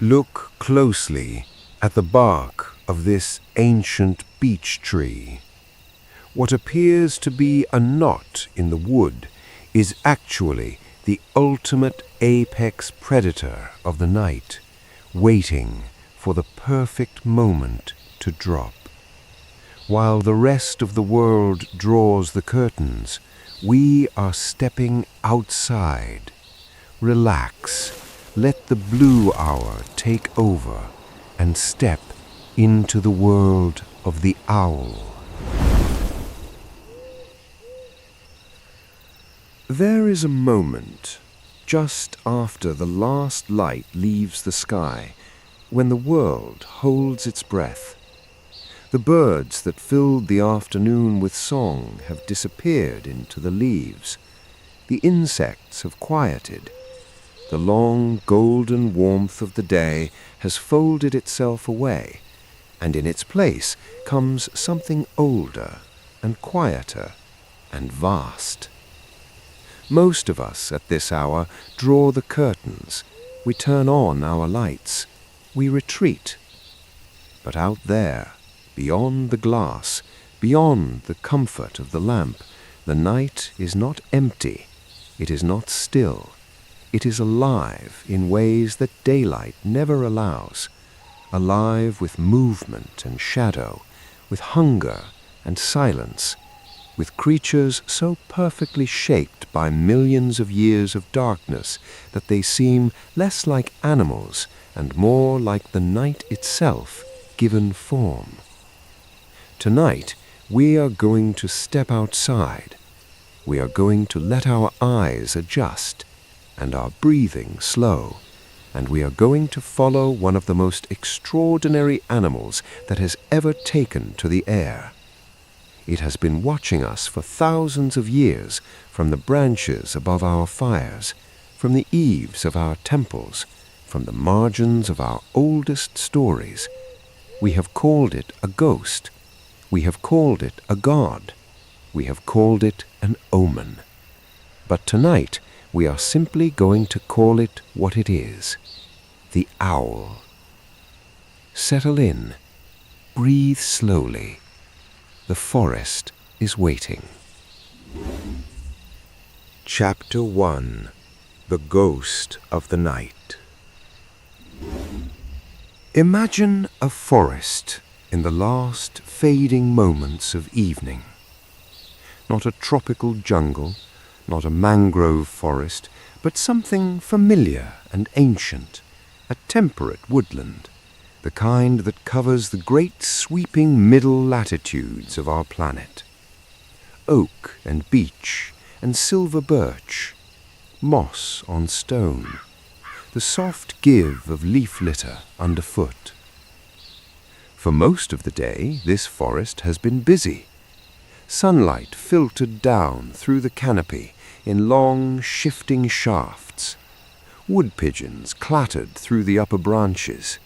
Look closely at the bark of this ancient beech tree. What appears to be a knot in the wood is actually the ultimate apex predator of the night, waiting for the perfect moment to drop. While the rest of the world draws the curtains, we are stepping outside. Relax, let the blue hour take over, and step into the world of the owl. There is a moment, just after the last light leaves the sky, when the world holds its breath. The birds that filled the afternoon with song have disappeared into the leaves. The insects have quieted. The long golden warmth of the day has folded itself away, and in its place comes something older and quieter and vast. Most of us at this hour draw the curtains. We turn on our lights. We retreat. But out there, beyond the glass, beyond the comfort of the lamp, the night is not empty. It is not still. It is alive in ways that daylight never allows. Alive with movement and shadow, with hunger and silence, with creatures so perfectly shaped by millions of years of darkness that they seem less like animals and more like the night itself given form. Tonight, we are going to step outside. We are going to let our eyes adjust and our breathing slow, and we are going to follow one of the most extraordinary animals that has ever taken to the air. It has been watching us for thousands of years from the branches above our fires, from the eaves of our temples, from the margins of our oldest stories. We have called it a ghost. We have called it a god. We have called it an omen. But tonight, we are simply going to call it what it is: the owl. Settle in. Breathe slowly. The forest is waiting. Chapter 1. The Ghost of the Night. Imagine a forest in the last fading moments of evening. Not a tropical jungle, not a mangrove forest, but something familiar and ancient, a temperate woodland, the kind that covers the great sweeping middle latitudes of our planet. Oak and beech and silver birch, moss on stone, the soft give of leaf litter underfoot. For most of the day, this forest has been busy. Sunlight filtered down through the canopy in long, shifting shafts. Wood pigeons clattered through the upper branches.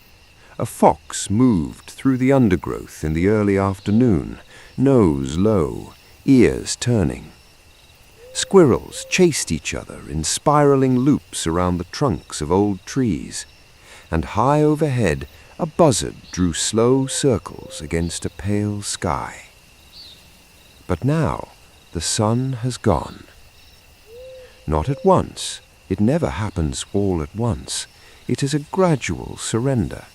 A fox moved through the undergrowth in the early afternoon, nose low, ears turning. Squirrels chased each other in spiraling loops around the trunks of old trees, and high overhead a buzzard drew slow circles against a pale sky. But now the sun has gone. Not at once. It never happens all at once. It is a gradual surrender.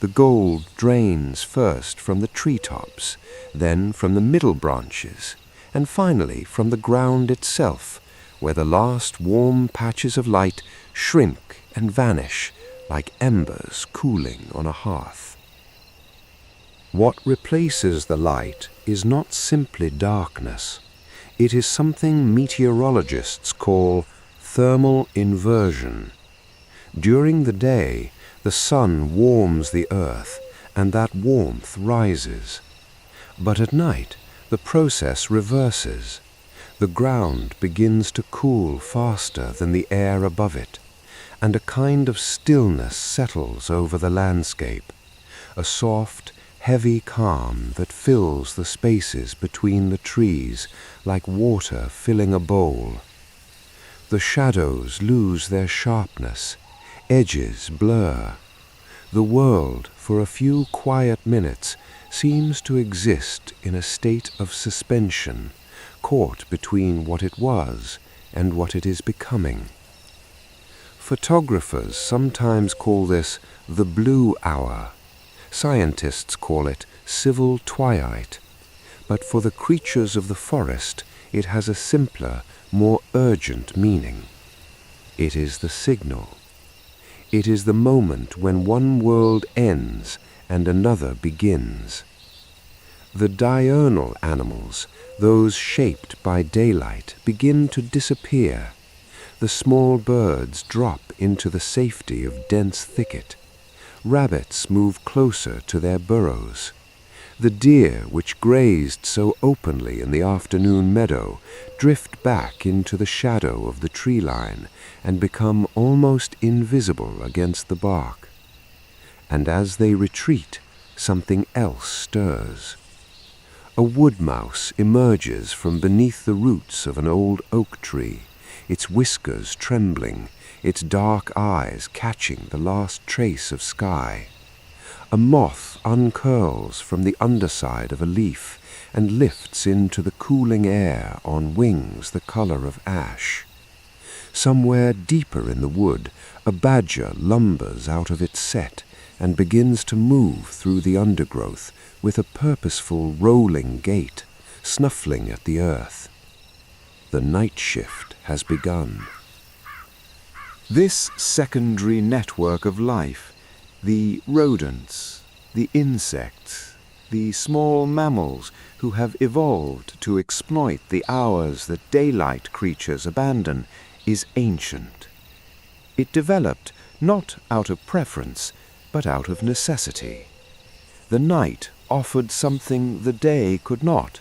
The gold drains first from the treetops, then from the middle branches, and finally from the ground itself, where the last warm patches of light shrink and vanish like embers cooling on a hearth. What replaces the light is not simply darkness. It is something meteorologists call thermal inversion. During the day, the sun warms the earth, and that warmth rises. But at night, the process reverses. The ground begins to cool faster than the air above it, and a kind of stillness settles over the landscape, a soft, heavy calm that fills the spaces between the trees like water filling a bowl. The shadows lose their sharpness, edges blur, The world, for a few quiet minutes, seems to exist in a state of suspension, caught between what it was and what it is becoming. Photographers sometimes call this the blue hour. Scientists call it civil twilight. But for the creatures of the forest, it has a simpler, more urgent meaning. It is the signal. It is the moment when one world ends and another begins. The diurnal animals, those shaped by daylight, begin to disappear. The small birds drop into the safety of dense thicket. Rabbits move closer to their burrows. The deer, which grazed so openly in the afternoon meadow, drift back into the shadow of the tree line and become almost invisible against the bark. And as they retreat, something else stirs. A wood mouse emerges from beneath the roots of an old oak tree, its whiskers trembling, its dark eyes catching the last trace of sky. A moth uncurls from the underside of a leaf and lifts into the cooling air on wings the color of ash. Somewhere deeper in the wood, a badger lumbers out of its set and begins to move through the undergrowth with a purposeful rolling gait, snuffling at the earth. The night shift has begun. This secondary network of life, the rodents, the insects, the small mammals who have evolved to exploit the hours that daylight creatures abandon, is ancient. It developed not out of preference, but out of necessity. The night offered something the day could not: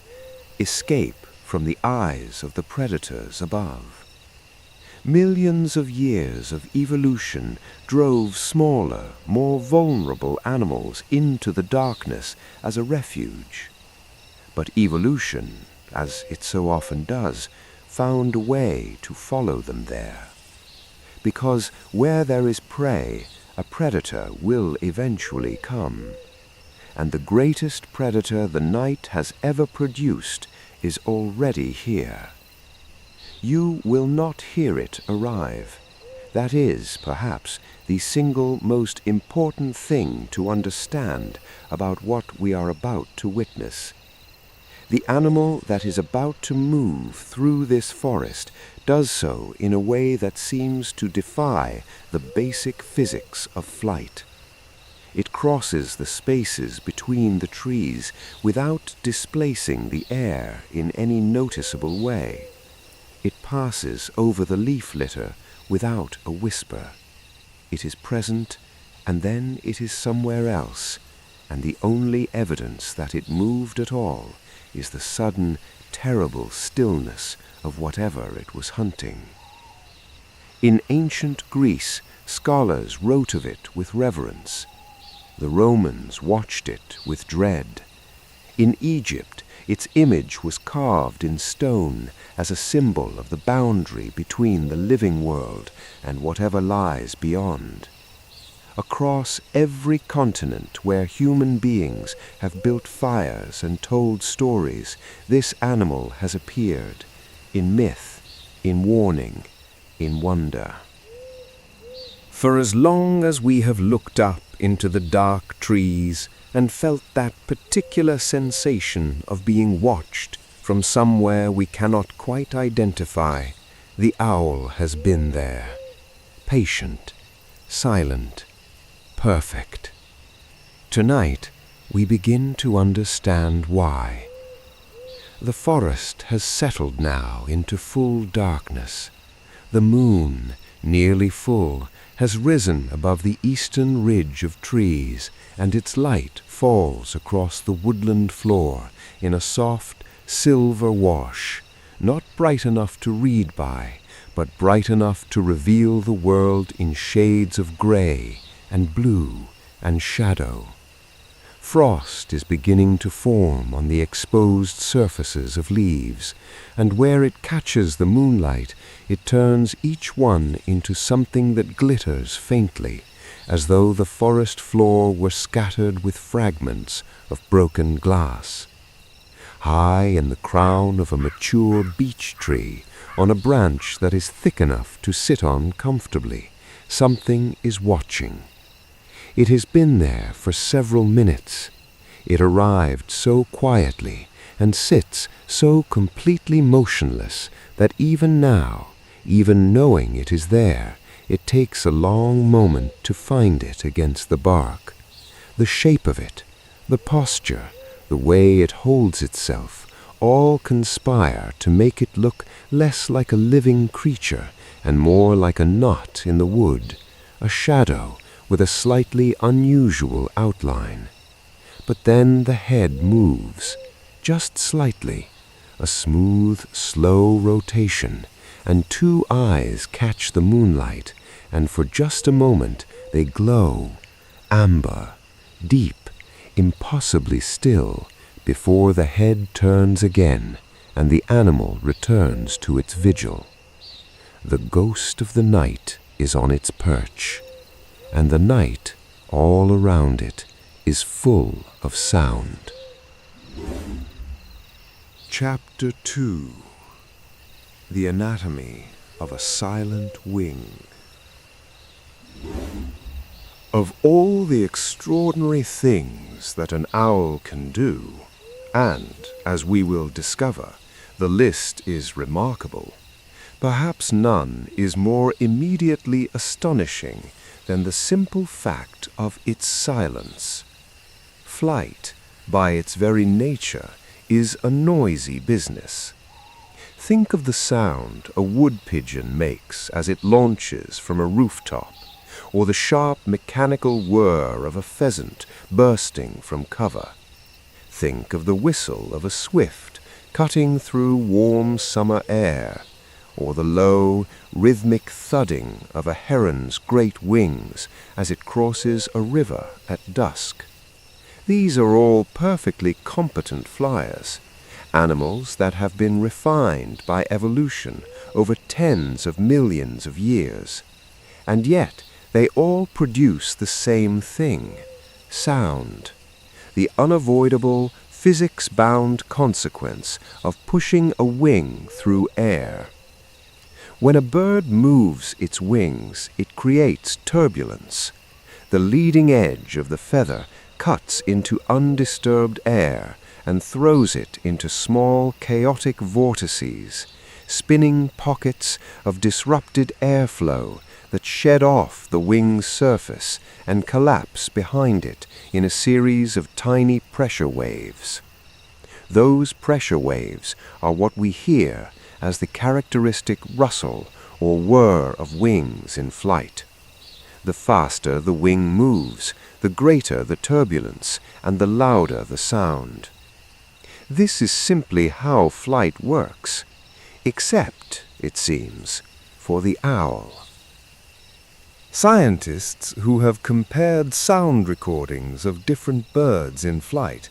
escape from the eyes of the predators above. Millions of years of evolution drove smaller, more vulnerable animals into the darkness as a refuge. But evolution, as it so often does, found a way to follow them there. Because where there is prey, a predator will eventually come. And the greatest predator the night has ever produced is already here. You will not hear it arrive. That is, perhaps, the single most important thing to understand about what we are about to witness. The animal that is about to move through this forest does so in a way that seems to defy the basic physics of flight. It crosses the spaces between the trees without displacing the air in any noticeable way. It passes over the leaf litter without a whisper. It is present, and then it is somewhere else, and the only evidence that it moved at all is the sudden, terrible stillness of whatever it was hunting. In ancient Greece, scholars wrote of it with reverence. The Romans watched it with dread. In Egypt, its image was carved in stone as a symbol of the boundary between the living world and whatever lies beyond. Across every continent where human beings have built fires and told stories, this animal has appeared, in myth, in warning, in wonder. For as long as we have looked up into the dark trees and felt that particular sensation of being watched from somewhere we cannot quite identify, the owl has been there, patient, silent, perfect. Tonight, we begin to understand why. The forest has settled now into full darkness. The moon, nearly full, has risen above the eastern ridge of trees, and its light falls across the woodland floor in a soft, silver wash, not bright enough to read by, but bright enough to reveal the world in shades of gray and blue and shadow. Frost is beginning to form on the exposed surfaces of leaves, and where it catches the moonlight, it turns each one into something that glitters faintly, as though the forest floor were scattered with fragments of broken glass. High in the crown of a mature beech tree, on a branch that is thick enough to sit on comfortably, something is watching. It has been there for several minutes. It arrived so quietly and sits so completely motionless that even now, even knowing it is there, it takes a long moment to find it against the bark. The shape of it, the posture, the way it holds itself, all conspire to make it look less like a living creature and more like a knot in the wood, a shadow with a slightly unusual outline. But then the head moves, just slightly, a smooth, slow rotation, and two eyes catch the moonlight, and for just a moment they glow, amber, deep, impossibly still, before the head turns again and the animal returns to its vigil. The ghost of the night is on its perch, and the night, all around it, is full of sound. Chapter 2. The Anatomy of a Silent Wing. Of all the extraordinary things that an owl can do, and, as we will discover, the list is remarkable, perhaps none is more immediately astonishing than the simple fact of its silence. Flight, by its very nature, is a noisy business. Think of the sound a wood pigeon makes as it launches from a rooftop, or the sharp mechanical whir of a pheasant bursting from cover. Think of the whistle of a swift cutting through warm summer air, or the low, rhythmic thudding of a heron's great wings as it crosses a river at dusk. These are all perfectly competent flyers, animals that have been refined by evolution over tens of millions of years, and yet they all produce the same thing, sound, the unavoidable, physics-bound consequence of pushing a wing through air. When a bird moves its wings, it creates turbulence. The leading edge of the feather cuts into undisturbed air and throws it into small, chaotic vortices, spinning pockets of disrupted airflow that shed off the wing's surface and collapse behind it in a series of tiny pressure waves. Those pressure waves are what we hear as the characteristic rustle or whir of wings in flight. The faster the wing moves, the greater the turbulence and the louder the sound. This is simply how flight works, except, it seems, for the owl. Scientists who have compared sound recordings of different birds in flight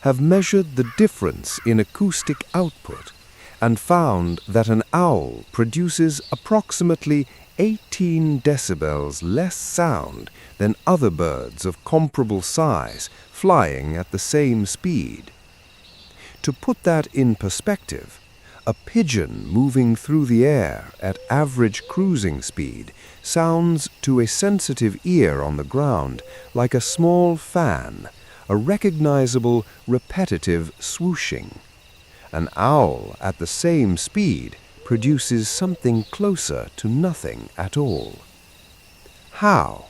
have measured the difference in acoustic output and found that an owl produces approximately 18 decibels less sound than other birds of comparable size flying at the same speed. To put that in perspective, a pigeon moving through the air at average cruising speed sounds to a sensitive ear on the ground like a small fan, a recognizable, repetitive swooshing. An owl at the same speed produces something closer to nothing at all. How?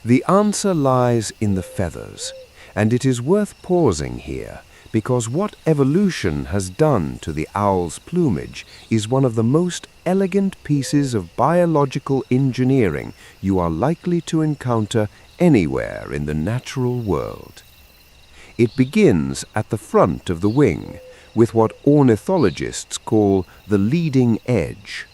The answer lies in the feathers, and it is worth pausing here, because what evolution has done to the owl's plumage is one of the most elegant pieces of biological engineering you are likely to encounter anywhere in the natural world. It begins at the front of the wing, with what ornithologists call the leading edge.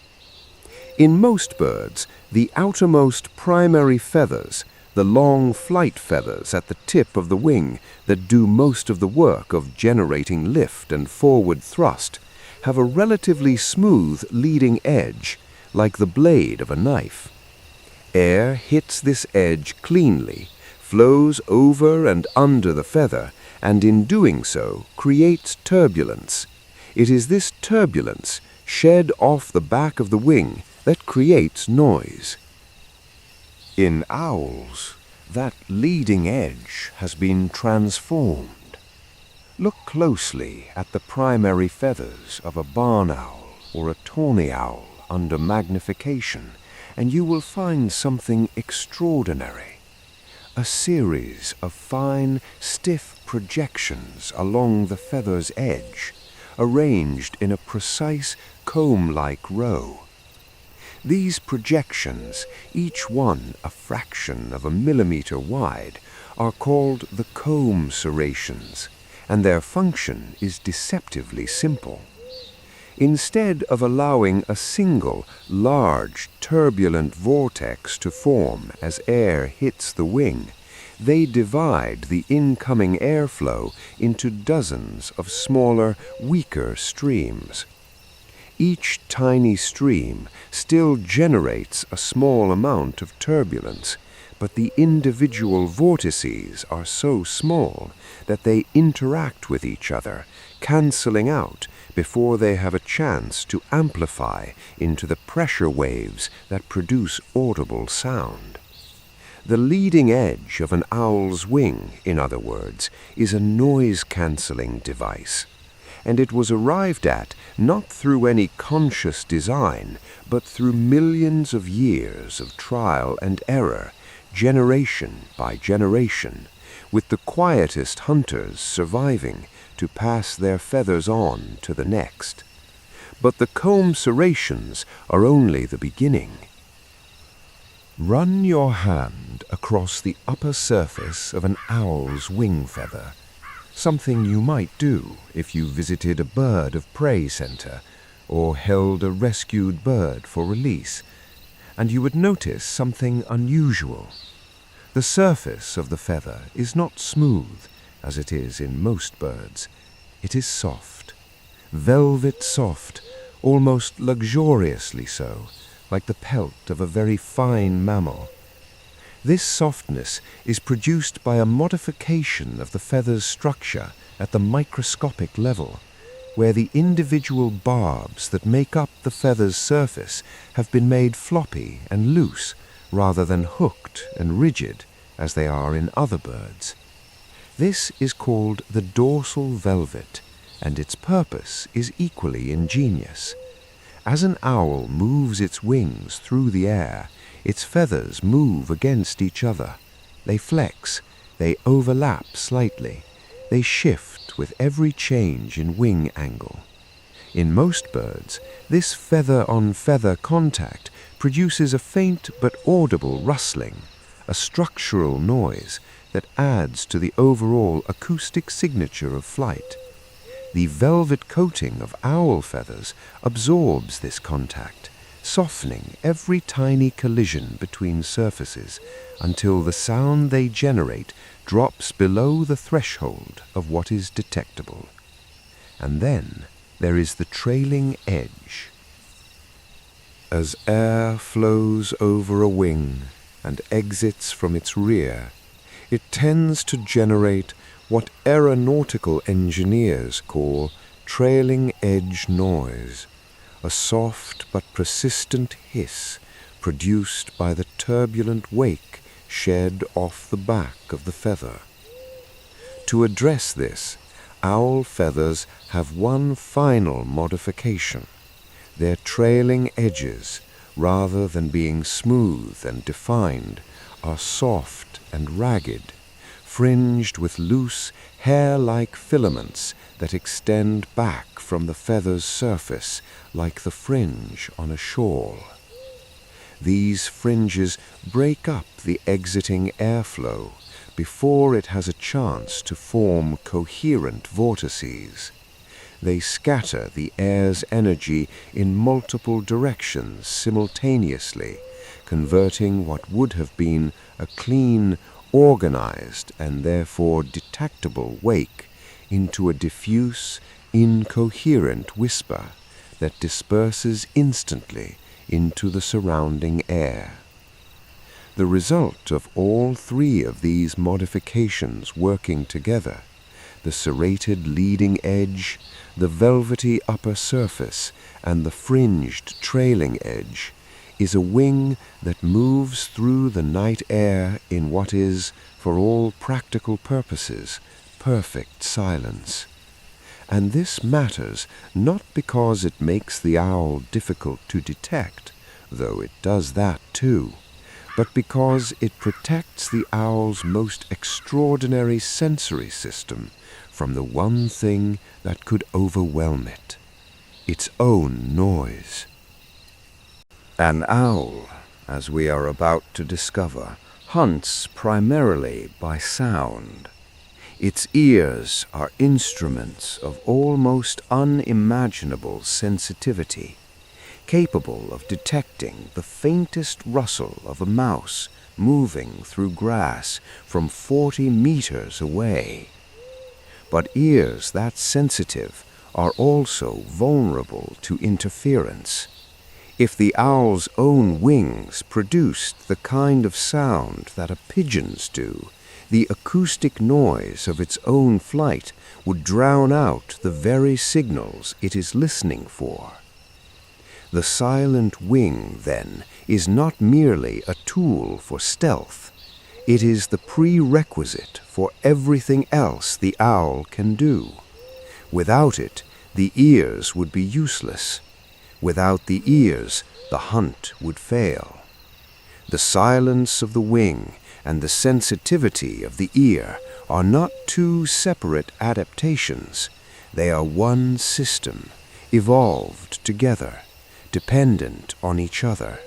In most birds, the outermost primary feathers, the long flight feathers at the tip of the wing that do most of the work of generating lift and forward thrust, have a relatively smooth leading edge, like the blade of a knife. Air hits this edge cleanly, flows over and under the feather, and in doing so creates turbulence. It is this turbulence, shed off the back of the wing, that creates noise. In owls, that leading edge has been transformed. Look closely at the primary feathers of a barn owl or a tawny owl under magnification, and you will find something extraordinary. A series of fine, stiff projections along the feather's edge, arranged in a precise comb-like row. These projections, each one a fraction of a millimeter wide, are called the comb serrations, and their function is deceptively simple. Instead of allowing a single, large, turbulent vortex to form as air hits the wing, they divide the incoming airflow into dozens of smaller, weaker streams. Each tiny stream still generates a small amount of turbulence, but the individual vortices are so small that they interact with each other, cancelling out before they have a chance to amplify into the pressure waves that produce audible sound. The leading edge of an owl's wing, in other words, is a noise-cancelling device, and it was arrived at not through any conscious design, but through millions of years of trial and error, generation by generation, with the quietest hunters surviving to pass their feathers on to the next. But the comb serrations are only the beginning. Run your hand across the upper surface of an owl's wing feather, something you might do if you visited a bird of prey center or held a rescued bird for release, and you would notice something unusual. The surface of the feather is not smooth, as it is in most birds. It is soft, velvet soft, almost luxuriously so, like the pelt of a very fine mammal. This softness is produced by a modification of the feather's structure at the microscopic level, where the individual barbs that make up the feather's surface have been made floppy and loose, rather than hooked and rigid, as they are in other birds. This is called the dorsal velvet, and its purpose is equally ingenious. As an owl moves its wings through the air, its feathers move against each other. They flex, they overlap slightly, they shift with every change in wing angle. In most birds, this feather-on-feather contact produces a faint but audible rustling, a structural noise that adds to the overall acoustic signature of flight. The velvet coating of owl feathers absorbs this contact, softening every tiny collision between surfaces until the sound they generate drops below the threshold of what is detectable. And then there is the trailing edge. As air flows over a wing and exits from its rear, it tends to generate what aeronautical engineers call trailing edge noise, a soft but persistent hiss produced by the turbulent wake shed off the back of the feather. To address this, owl feathers have one final modification. Their trailing edges, rather than being smooth and defined, are soft and ragged, fringed with loose, hair-like filaments that extend back from the feather's surface like the fringe on a shawl. These fringes break up the exiting airflow before it has a chance to form coherent vortices. They scatter the air's energy in multiple directions simultaneously, converting what would have been a clean, organized, and therefore detectable wake into a diffuse, incoherent whisper that disperses instantly into the surrounding air. The result of all three of these modifications working together, the serrated leading edge, the velvety upper surface, and the fringed trailing edge, is a wing that moves through the night air in what is, for all practical purposes, perfect silence. And this matters not because it makes the owl difficult to detect, though it does that too, but because it protects the owl's most extraordinary sensory system from the one thing that could overwhelm it, its own noise. An owl, as we are about to discover, hunts primarily by sound. Its ears are instruments of almost unimaginable sensitivity, capable of detecting the faintest rustle of a mouse moving through grass from 40 meters away. But ears that sensitive are also vulnerable to interference. If the owl's own wings produced the kind of sound that a pigeon's do, the acoustic noise of its own flight would drown out the very signals it is listening for. The silent wing, then, is not merely a tool for stealth. It is the prerequisite for everything else the owl can do. Without it, the ears would be useless. Without the ears, the hunt would fail. The silence of the wing and the sensitivity of the ear are not two separate adaptations. They are one system, evolved together, dependent on each other,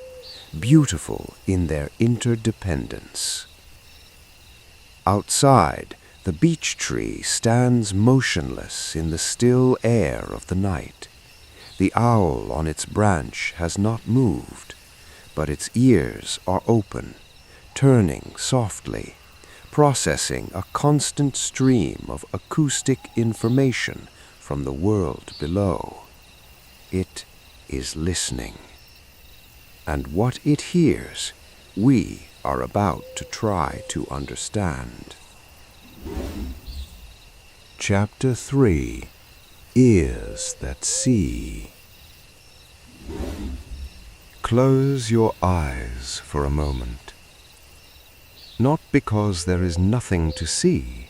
beautiful in their interdependence. Outside, the beech tree stands motionless in the still air of the night. The owl on its branch has not moved, but its ears are open, turning softly, processing a constant stream of acoustic information from the world below. It is listening. And what it hears, we are about to try to understand. Chapter 3. Ears that see. Close your eyes for a moment. Not because there is nothing to see,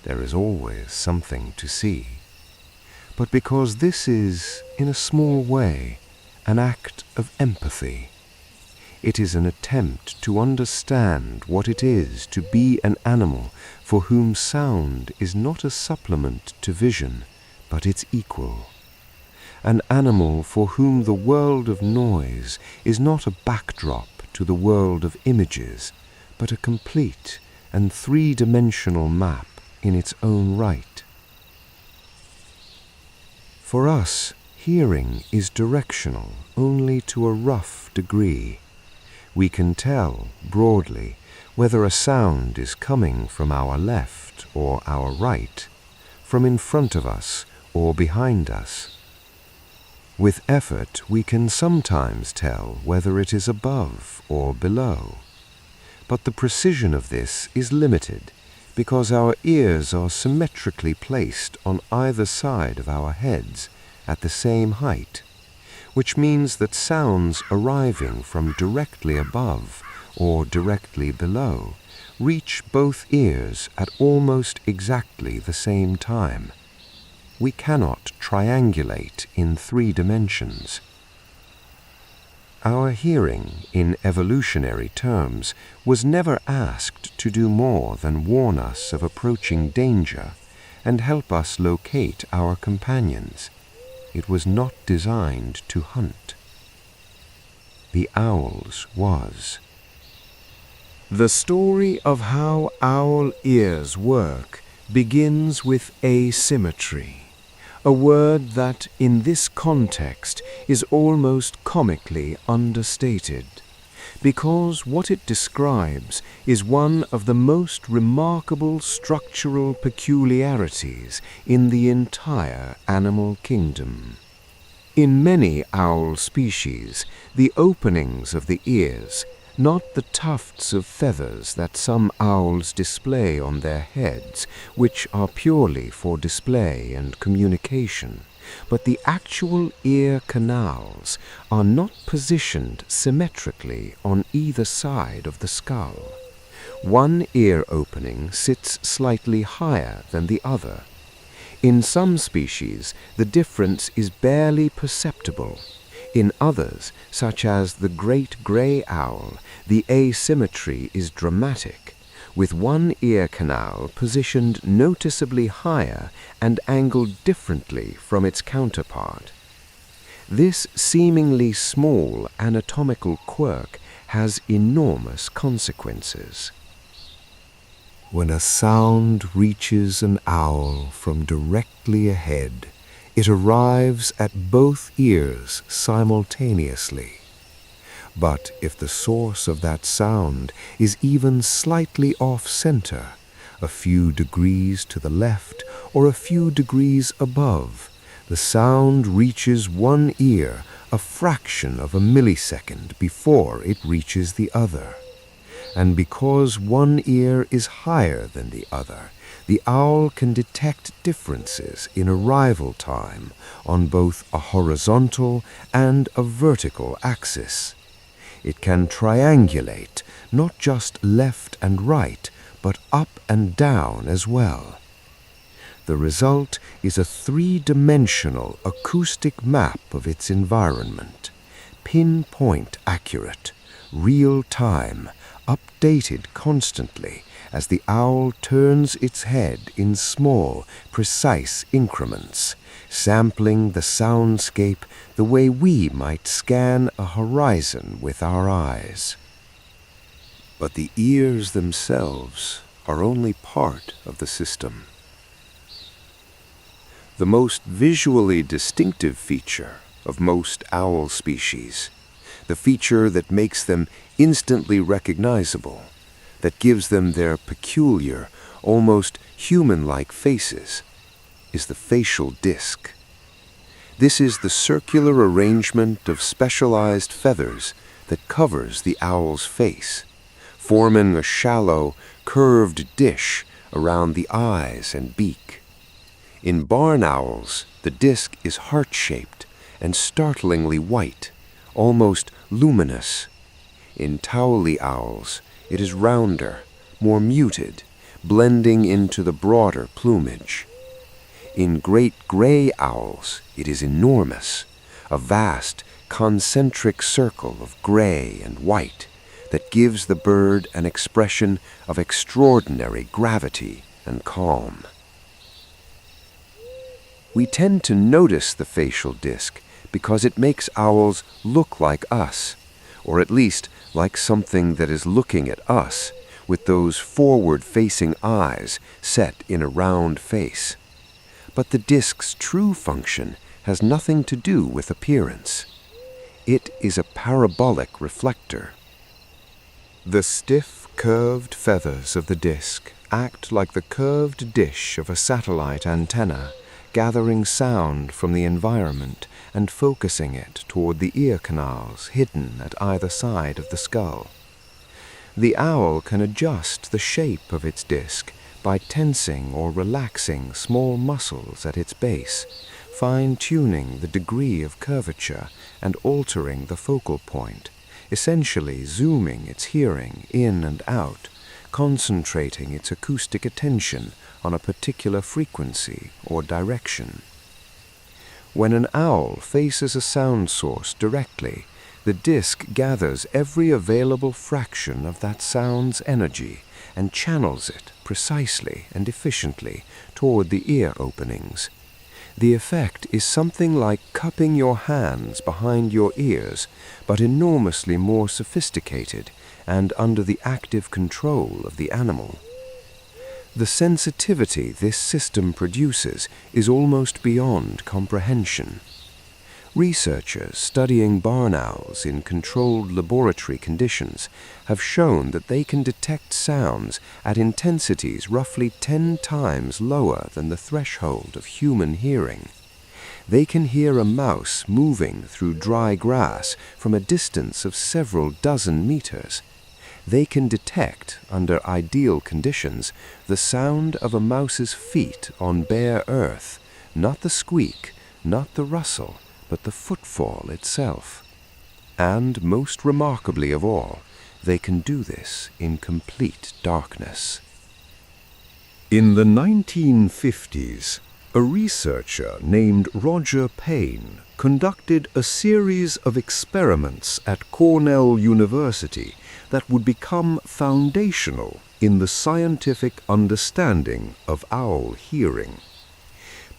there is always something to see, but because this is, in a small way, an act of empathy. It is an attempt to understand what it is to be an animal for whom sound is not a supplement to vision, but its equal. An animal for whom the world of noise is not a backdrop to the world of images, but a complete and three-dimensional map in its own right. For us, hearing is directional only to a rough degree. We can tell, broadly, whether a sound is coming from our left or our right, from in front of us or behind us. With effort, we can sometimes tell whether it is above or below. But the precision of this is limited because our ears are symmetrically placed on either side of our heads at the same height, which means that sounds arriving from directly above or directly below reach both ears at almost exactly the same time. We cannot triangulate in 3 dimensions. Our hearing, in evolutionary terms, was never asked to do more than warn us of approaching danger and help us locate our companions. It was not designed to hunt. The owl's was. The story of how owl ears work begins with asymmetry, a word that, in this context, is almost comically understated, because what it describes is one of the most remarkable structural peculiarities in the entire animal kingdom. In many owl species, the openings of the ears, not the tufts of feathers that some owls display on their heads, which are purely for display and communication, but the actual ear canals are not positioned symmetrically on either side of the skull. One ear opening sits slightly higher than the other. In some species, the difference is barely perceptible. In others, such as the great gray owl, the asymmetry is dramatic, with one ear canal positioned noticeably higher and angled differently from its counterpart. This seemingly small anatomical quirk has enormous consequences. When a sound reaches an owl from directly ahead, it arrives at both ears simultaneously. But if the source of that sound is even slightly off-center, a few degrees to the left or a few degrees above, the sound reaches one ear a fraction of a millisecond before it reaches the other. And because one ear is higher than the other, the owl can detect differences in arrival time on both a horizontal and a vertical axis. It can triangulate not just left and right, but up and down as well. The result is a three-dimensional acoustic map of its environment, pinpoint accurate, real-time, updated constantly as the owl turns its head in small, precise increments, sampling the soundscape the way we might scan a horizon with our eyes. But the ears themselves are only part of the system. The most visually distinctive feature of most owl species, the feature that makes them instantly recognizable, that gives them their peculiar, almost human-like faces, is the facial disc. This is the circular arrangement of specialized feathers that covers the owl's face, forming a shallow, curved dish around the eyes and beak. In barn owls, the disc is heart-shaped and startlingly white, almost luminous. In towely owls, it is rounder, more muted, blending into the broader plumage. In great gray owls, it is enormous, a vast, concentric circle of gray and white that gives the bird an expression of extraordinary gravity and calm. We tend to notice the facial disc because it makes owls look like us, or at least like something that is looking at us with those forward-facing eyes set in a round face. But the disc's true function has nothing to do with appearance. It is a parabolic reflector. The stiff, curved feathers of the disc act like the curved dish of a satellite antenna, gathering sound from the environment and focusing it toward the ear canals hidden at either side of the skull. The owl can adjust the shape of its disc by tensing or relaxing small muscles at its base, fine-tuning the degree of curvature and altering the focal point, essentially zooming its hearing in and out, concentrating its acoustic attention on a particular frequency or direction. When an owl faces a sound source directly, the disc gathers every available fraction of that sound's energy and channels it precisely and efficiently toward the ear openings. The effect is something like cupping your hands behind your ears, but enormously more sophisticated and under the active control of the animal. The sensitivity this system produces is almost beyond comprehension. Researchers studying barn owls in controlled laboratory conditions have shown that they can detect sounds at intensities roughly 10 times lower than the threshold of human hearing. They can hear a mouse moving through dry grass from a distance of several dozen meters. They can detect, under ideal conditions, the sound of a mouse's feet on bare earth, not the squeak, not the rustle, but the footfall itself. And, most remarkably of all, they can do this in complete darkness. In the 1950s, a researcher named Roger Payne conducted a series of experiments at Cornell University that would become foundational in the scientific understanding of owl hearing.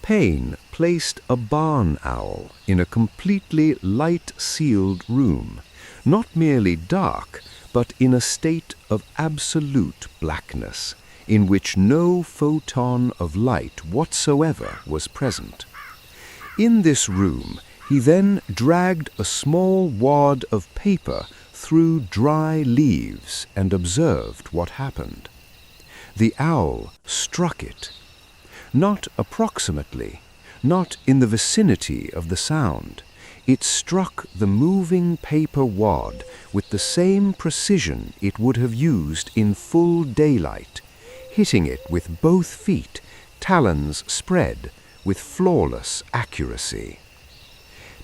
Payne placed a barn owl in a completely light-sealed room, not merely dark, but in a state of absolute blackness, in which no photon of light whatsoever was present. In this room, he then dragged a small wad of paper through dry leaves and observed what happened. The owl struck it, not approximately, not in the vicinity of the sound. It struck the moving paper wad with the same precision it would have used in full daylight, hitting it with both feet, talons spread, with flawless accuracy.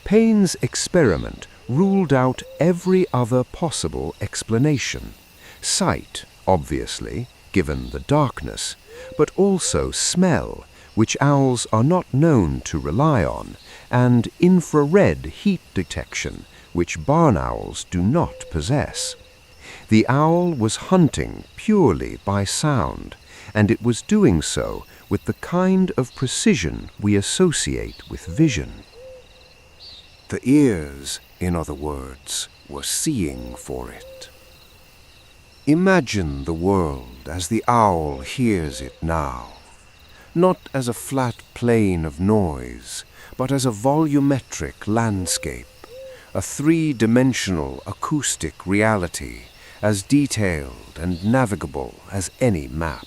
Payne's experiment ruled out every other possible explanation. Sight, obviously, given the darkness, but also smell, which owls are not known to rely on, and infrared heat detection, which barn owls do not possess. The owl was hunting purely by sound, and it was doing so with the kind of precision we associate with vision. The ears, in other words, were seeing for it. Imagine the world as the owl hears it now, not as a flat plane of noise, but as a volumetric landscape, a three-dimensional acoustic reality, as detailed and navigable as any map.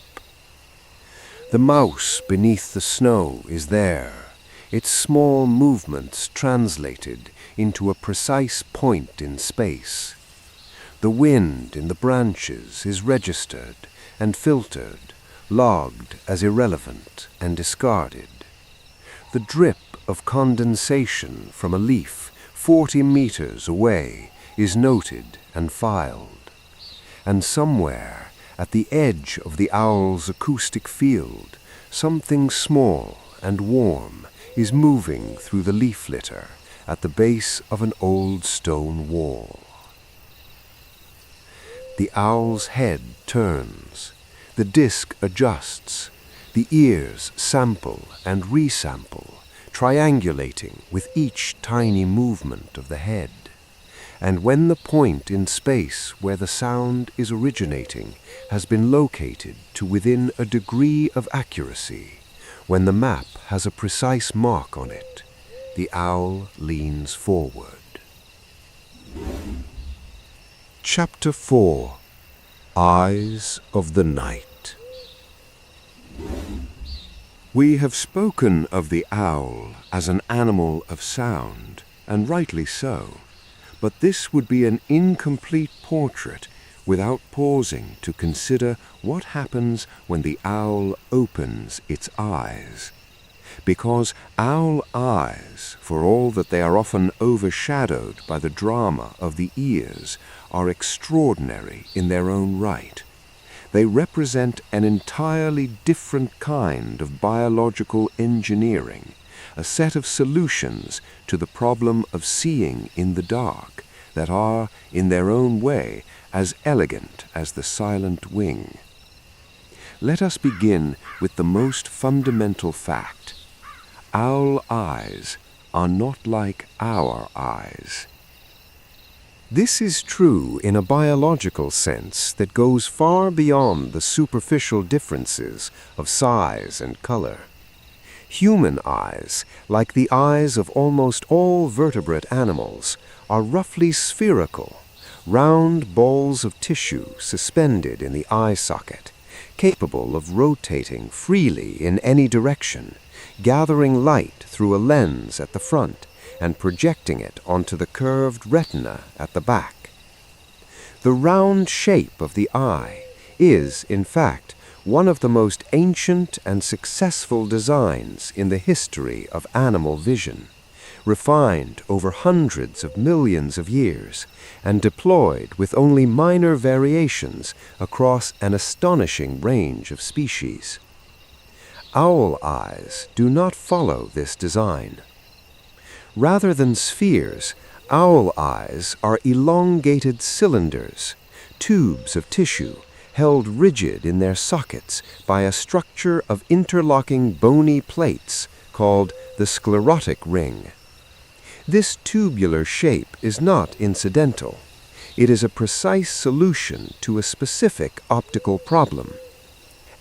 The mouse beneath the snow is there, its small movements translated into a precise point in space. The wind in the branches is registered and filtered, logged as irrelevant and discarded. The drip of condensation from a leaf 40 meters away is noted and filed. And somewhere at the edge of the owl's acoustic field, something small and warm is moving through the leaf litter at the base of an old stone wall. The owl's head turns, the disc adjusts, the ears sample and resample, triangulating with each tiny movement of the head. And when the point in space where the sound is originating has been located to within a degree of accuracy, when the map has a precise mark on it, the owl leans forward. Chapter 4. Eyes of the Night. We have spoken of the owl as an animal of sound, and rightly so, but this would be an incomplete portrait without pausing to consider what happens when the owl opens its eyes. Because owl eyes, for all that they are often overshadowed by the drama of the ears, are extraordinary in their own right. They represent an entirely different kind of biological engineering, a set of solutions to the problem of seeing in the dark that are, in their own way, as elegant as the silent wing. Let us begin with the most fundamental fact. Owl eyes are not like our eyes. This is true in a biological sense that goes far beyond the superficial differences of size and color. Human eyes, like the eyes of almost all vertebrate animals, are roughly spherical, round balls of tissue suspended in the eye socket, capable of rotating freely in any direction, gathering light through a lens at the front and projecting it onto the curved retina at the back. The round shape of the eye is, in fact, one of the most ancient and successful designs in the history of animal vision, refined over hundreds of millions of years and deployed with only minor variations across an astonishing range of species. Owl eyes do not follow this design. Rather than spheres, owl eyes are elongated cylinders, tubes of tissue held rigid in their sockets by a structure of interlocking bony plates called the sclerotic ring. This tubular shape is not incidental. It is a precise solution to a specific optical problem.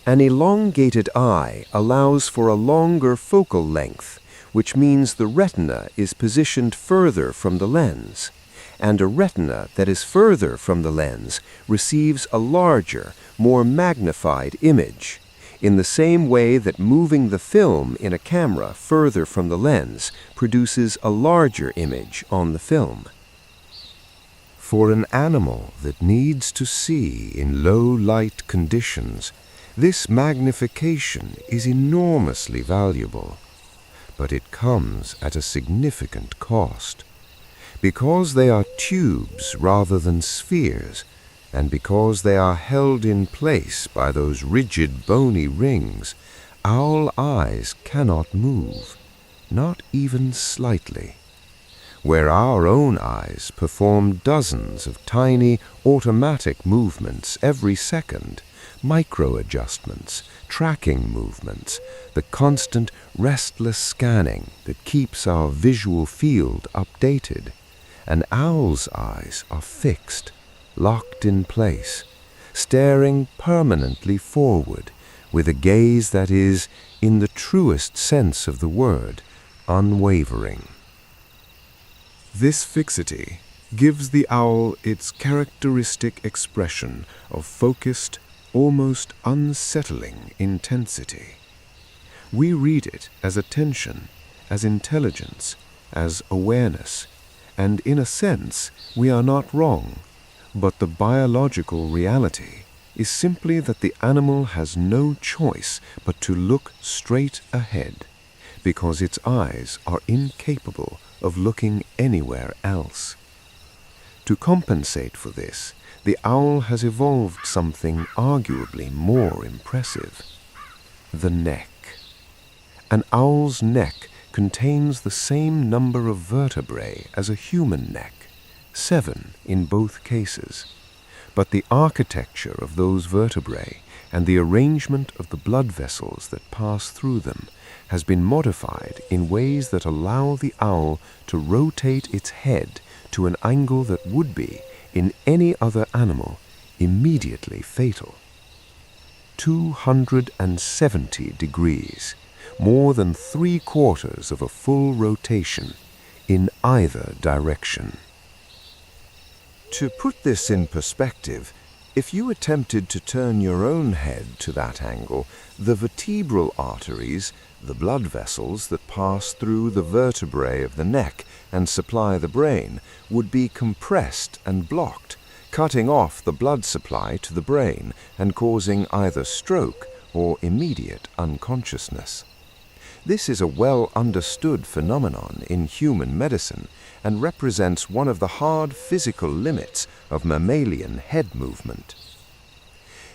An elongated eye allows for a longer focal length, which means the retina is positioned further from the lens, and a retina that is further from the lens receives a larger, more magnified image, in the same way that moving the film in a camera further from the lens produces a larger image on the film. For an animal that needs to see in low light conditions, this magnification is enormously valuable, but it comes at a significant cost. Because they are tubes rather than spheres, and because they are held in place by those rigid bony rings, owl eyes cannot move, not even slightly. Where our own eyes perform dozens of tiny automatic movements every second, micro-adjustments, tracking movements, the constant restless scanning that keeps our visual field updated, an owl's eyes are fixed, locked in place, staring permanently forward with a gaze that is, in the truest sense of the word, unwavering. This fixity gives the owl its characteristic expression of focused, almost unsettling intensity. We read it as attention, as intelligence, as awareness, and in a sense we are not wrong, but the biological reality is simply that the animal has no choice but to look straight ahead, because its eyes are incapable of looking anywhere else. To compensate for this, the owl has evolved something arguably more impressive: the neck. An owl's neck contains the same number of vertebrae as a human neck, 7 in both cases, but the architecture of those vertebrae and the arrangement of the blood vessels that pass through them has been modified in ways that allow the owl to rotate its head to an angle that would be, in any other animal, immediately fatal. 270 degrees, more than 3/4 of a full rotation, in either direction. To put this in perspective, if you attempted to turn your own head to that angle, the vertebral arteries, the blood vessels that pass through the vertebrae of the neck and supply the brain, would be compressed and blocked, cutting off the blood supply to the brain and causing either stroke or immediate unconsciousness. This is a well-understood phenomenon in human medicine and represents one of the hard physical limits of mammalian head movement.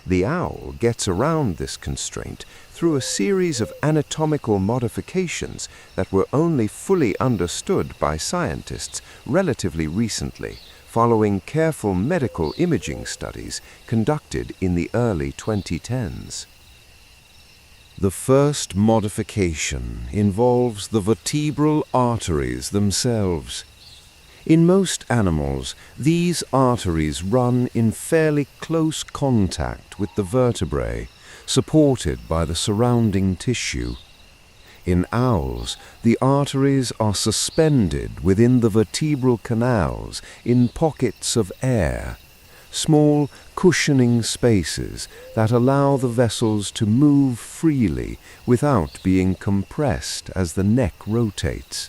The owl gets around this constraint through a series of anatomical modifications that were only fully understood by scientists relatively recently, following careful medical imaging studies conducted in the early 2010s. The first modification involves the vertebral arteries themselves. In most animals, these arteries run in fairly close contact with the vertebrae, supported by the surrounding tissue. In owls, the arteries are suspended within the vertebral canals in pockets of air, small cushioning spaces that allow the vessels to move freely without being compressed as the neck rotates.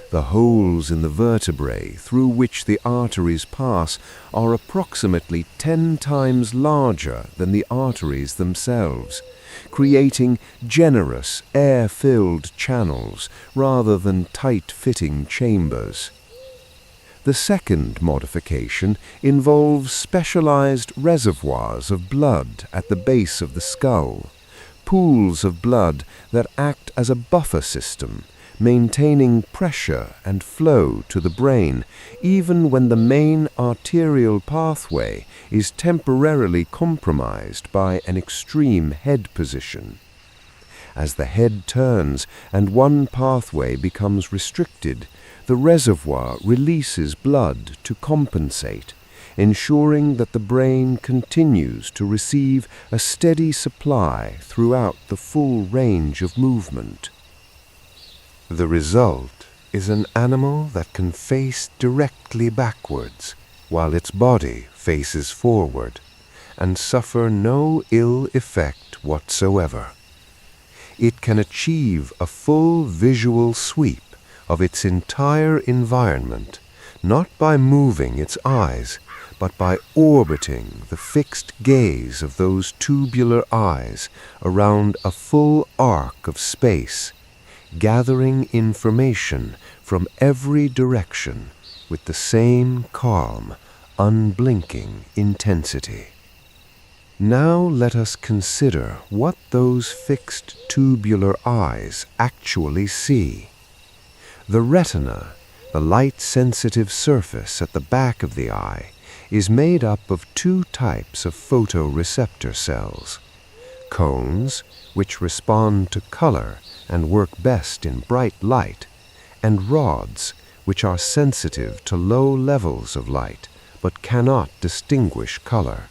The holes in the vertebrae through which the arteries pass are approximately 10 times larger than the arteries themselves, creating generous air-filled channels rather than tight-fitting chambers. The second modification involves specialized reservoirs of blood at the base of the skull, pools of blood that act as a buffer system, maintaining pressure and flow to the brain even when the main arterial pathway is temporarily compromised by an extreme head position. As the head turns and one pathway becomes restricted, the reservoir releases blood to compensate, ensuring that the brain continues to receive a steady supply throughout the full range of movement. The result is an animal that can face directly backwards, while its body faces forward, and suffer no ill effect whatsoever. It can achieve a full visual sweep of its entire environment, not by moving its eyes, but by orbiting the fixed gaze of those tubular eyes around a full arc of space, gathering information from every direction with the same calm, unblinking intensity. Now let us consider what those fixed tubular eyes actually see. The retina, the light-sensitive surface at the back of the eye, is made up of two types of photoreceptor cells: cones, which respond to color and work best in bright light, and rods, which are sensitive to low levels of light but cannot distinguish color.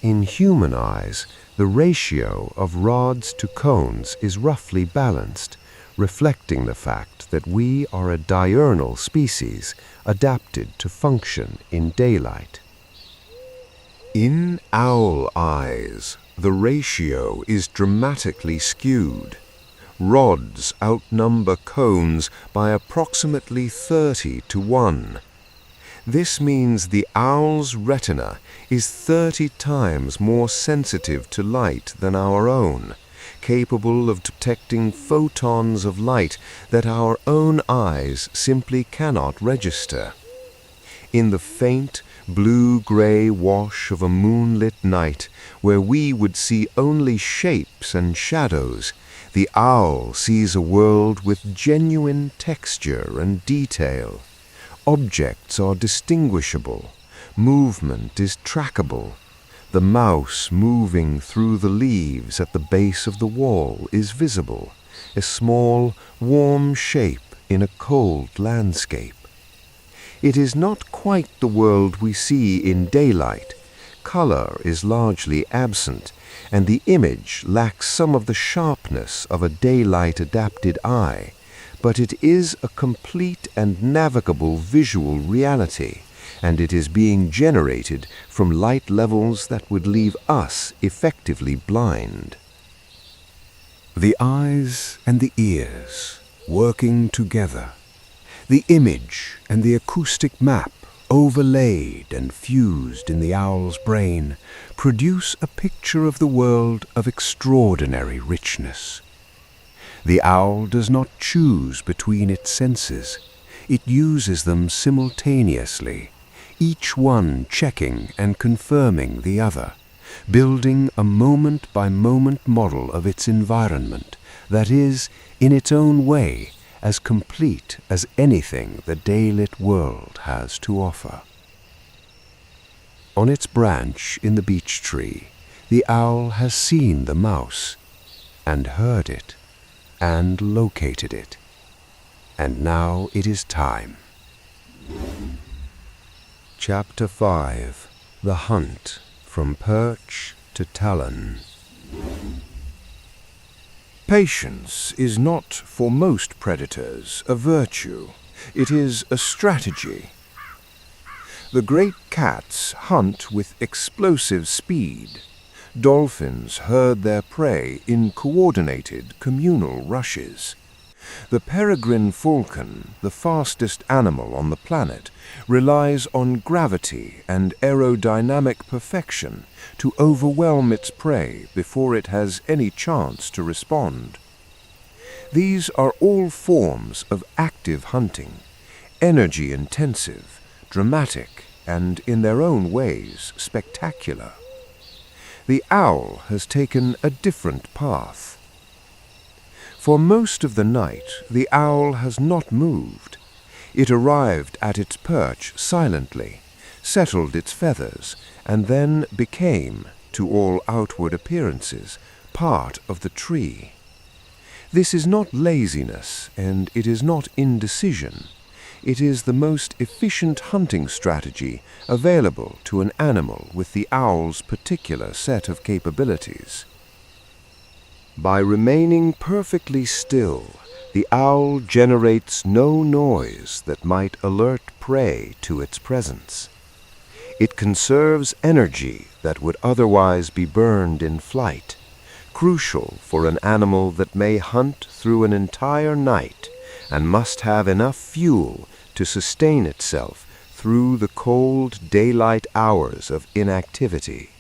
In human eyes, the ratio of rods to cones is roughly balanced, reflecting the fact that we are a diurnal species adapted to function in daylight. In owl eyes, the ratio is dramatically skewed. Rods outnumber cones by approximately 30 to 1. This means the owl's retina is 30 times more sensitive to light than our own, capable of detecting photons of light that our own eyes simply cannot register. In the faint, blue-gray wash of a moonlit night, where we would see only shapes and shadows, the owl sees a world with genuine texture and detail. Objects are distinguishable. Movement is trackable. The mouse moving through the leaves at the base of the wall is visible, a small, warm shape in a cold landscape. It is not quite the world we see in daylight. Color is largely absent, and the image lacks some of the sharpness of a daylight-adapted eye, but it is a complete and navigable visual reality, and it is being generated from light levels that would leave us effectively blind. The eyes and the ears working together, the image and the acoustic map overlaid and fused in the owl's brain, produce a picture of the world of extraordinary richness. The owl does not choose between its senses. It uses them simultaneously, each one checking and confirming the other, building a moment-by-moment model of its environment that is, in its own way, as complete as anything the daylit world has to offer. On its branch in the beech tree, the owl has seen the mouse, and heard it, and located it. And now it is time. Chapter 5. The Hunt from Perch to Talon. Patience is not, for most predators, a virtue. It is a strategy. The great cats hunt with explosive speed. Dolphins herd their prey in coordinated communal rushes. The peregrine falcon, the fastest animal on the planet, relies on gravity and aerodynamic perfection to overwhelm its prey before it has any chance to respond. These are all forms of active hunting, energy-intensive, dramatic, and in their own ways spectacular. The owl has taken a different path. For most of the night, the owl has not moved. It arrived at its perch silently, settled its feathers, and then became, to all outward appearances, part of the tree. This is not laziness, and it is not indecision. It is the most efficient hunting strategy available to an animal with the owl's particular set of capabilities. By remaining perfectly still, the owl generates no noise that might alert prey to its presence. It conserves energy that would otherwise be burned in flight, crucial for an animal that may hunt through an entire night and must have enough fuel to sustain itself through the cold daylight hours of inactivity.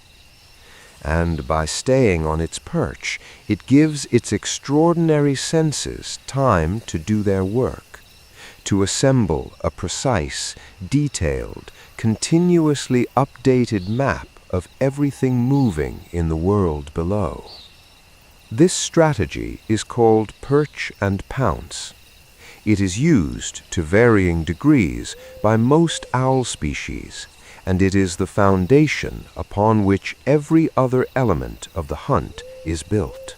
And by staying on its perch, it gives its extraordinary senses time to do their work, to assemble a precise, detailed, continuously updated map of everything moving in the world below. This strategy is called perch and pounce. It is used to varying degrees by most owl species, and it is the foundation upon which every other element of the hunt is built.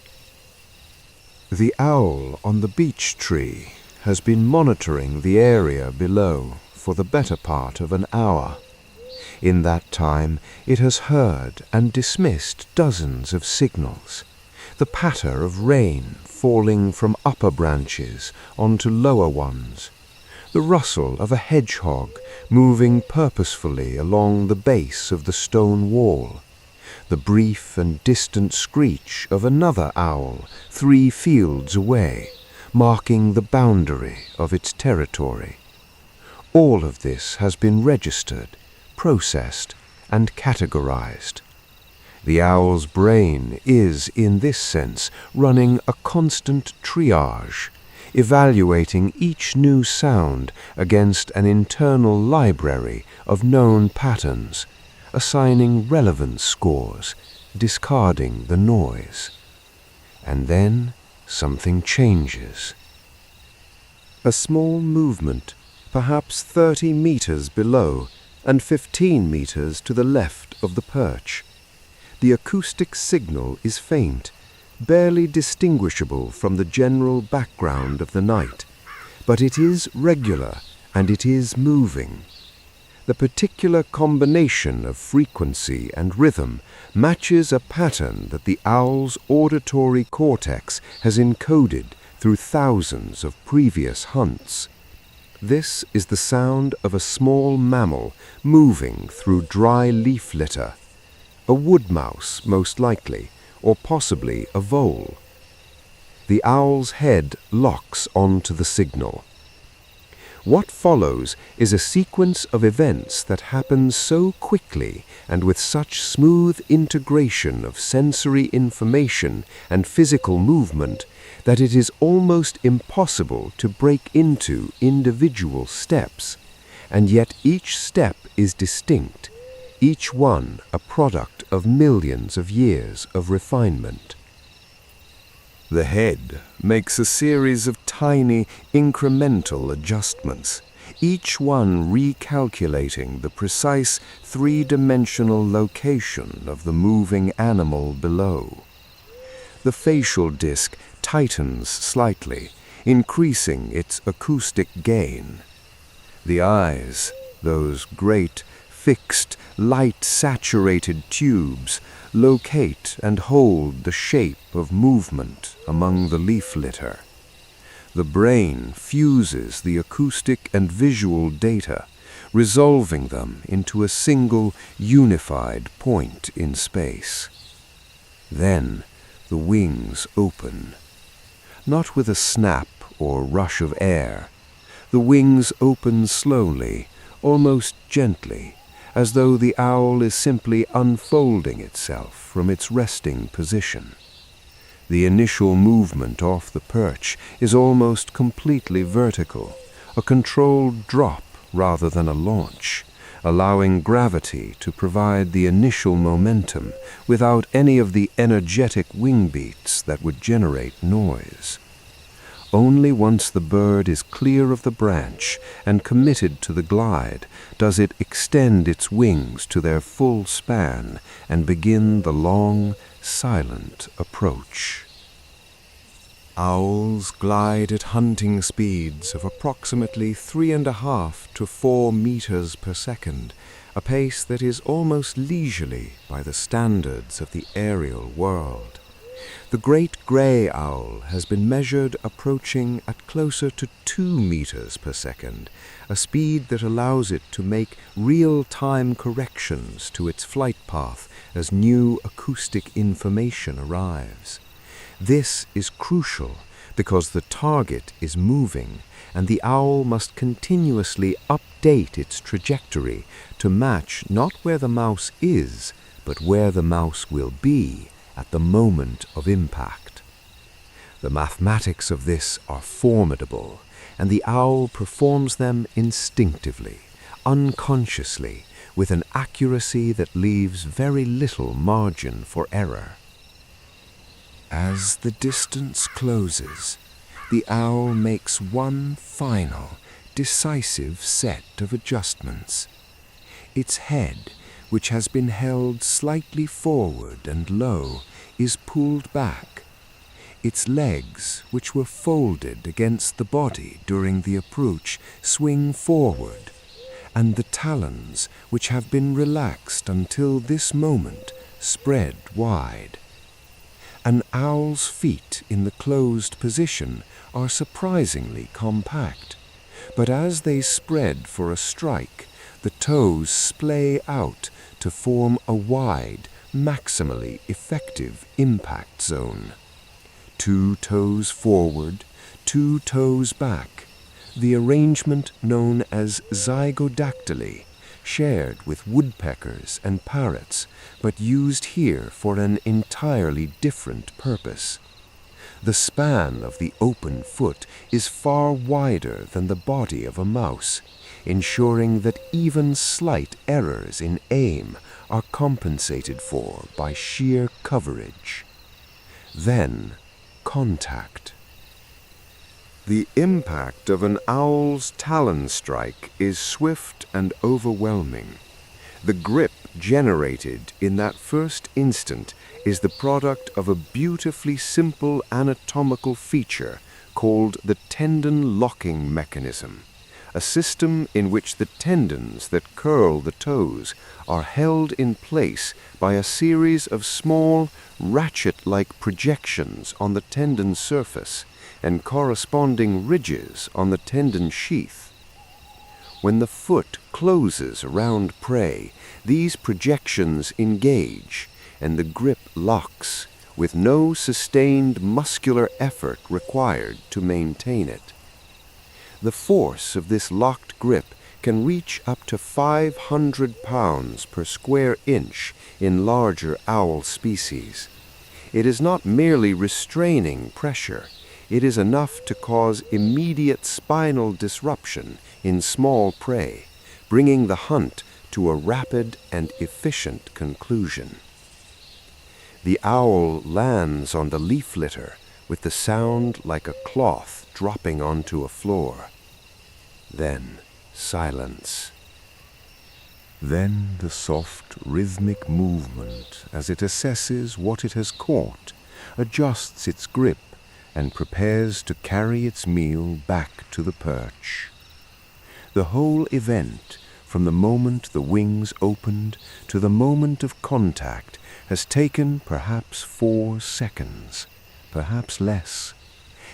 The owl on the beech tree has been monitoring the area below for the better part of an hour. In that time, it has heard and dismissed dozens of signals, the patter of rain falling from upper branches onto lower ones, the rustle of a hedgehog moving purposefully along the base of the stone wall, the brief and distant screech of another owl 3 fields away, marking the boundary of its territory. All of this has been registered, processed, and categorized. The owl's brain is, in this sense, running a constant triage, evaluating each new sound against an internal library of known patterns, assigning relevance scores, discarding the noise. And then something changes. A small movement, perhaps 30 meters below and 15 meters to the left of the perch. The acoustic signal is faint, barely distinguishable from the general background of the night, but it is regular and it is moving. The particular combination of frequency and rhythm matches a pattern that the owl's auditory cortex has encoded through thousands of previous hunts. This is the sound of a small mammal moving through dry leaf litter, a wood mouse most likely, or possibly a vole. The owl's head locks onto the signal. What follows is a sequence of events that happens so quickly and with such smooth integration of sensory information and physical movement that it is almost impossible to break into individual steps, and yet each step is distinct, each one a product of millions of years of refinement. The head makes a series of tiny, incremental adjustments, each one recalculating the precise 3-dimensional location of the moving animal below. The facial disc tightens slightly, increasing its acoustic gain. The eyes, those great, fixed, light-saturated tubes, locate and hold the shape of movement among the leaf litter. The brain fuses the acoustic and visual data, resolving them into a single, unified point in space. Then the wings open. Not with a snap or rush of air. The wings open slowly, almost gently, as though the owl is simply unfolding itself from its resting position. The initial movement off the perch is almost completely vertical, a controlled drop rather than a launch, allowing gravity to provide the initial momentum without any of the energetic wing beats that would generate noise. Only once the bird is clear of the branch and committed to the glide does it extend its wings to their full span and begin the long, silent approach. Owls glide at hunting speeds of approximately 3.5 to 4 meters per second, a pace that is almost leisurely by the standards of the aerial world. The great grey owl has been measured approaching at closer to 2 meters per second, a speed that allows it to make real-time corrections to its flight path as new acoustic information arrives. This is crucial because the target is moving and the owl must continuously update its trajectory to match not where the mouse is, but where the mouse will be at the moment of impact. The mathematics of this are formidable, and the owl performs them instinctively, unconsciously, with an accuracy that leaves very little margin for error. As the distance closes, the owl makes one final, decisive set of adjustments. Its head, which has been held slightly forward and low, is pulled back. Its legs, which were folded against the body during the approach, swing forward, and the talons, which have been relaxed until this moment, spread wide. An owl's feet in the closed position are surprisingly compact, but as they spread for a strike, the toes splay out to form a wide, maximally effective impact zone. 2 toes forward, 2 toes back, the arrangement known as zygodactyly, shared with woodpeckers and parrots, but used here for an entirely different purpose. The span of the open foot is far wider than the body of a mouse, ensuring that even slight errors in aim are compensated for by sheer coverage. Then, contact. The impact of an owl's talon strike is swift and overwhelming. The grip generated in that first instant is the product of a beautifully simple anatomical feature called the tendon locking mechanism, a system in which the tendons that curl the toes are held in place by a series of small, ratchet-like projections on the tendon surface and corresponding ridges on the tendon sheath. When the foot closes around prey, these projections engage and the grip locks, with no sustained muscular effort required to maintain it. The force of this locked grip can reach up to 500 pounds per square inch in larger owl species. It is not merely restraining pressure, it is enough to cause immediate spinal disruption in small prey, bringing the hunt to a rapid and efficient conclusion. The owl lands on the leaf litter with the sound like a cloth dropping onto a floor. Then silence. Then the soft, rhythmic movement as it assesses what it has caught, adjusts its grip, and prepares to carry its meal back to the perch. The whole event, from the moment the wings opened to the moment of contact, has taken perhaps 4 seconds, perhaps less.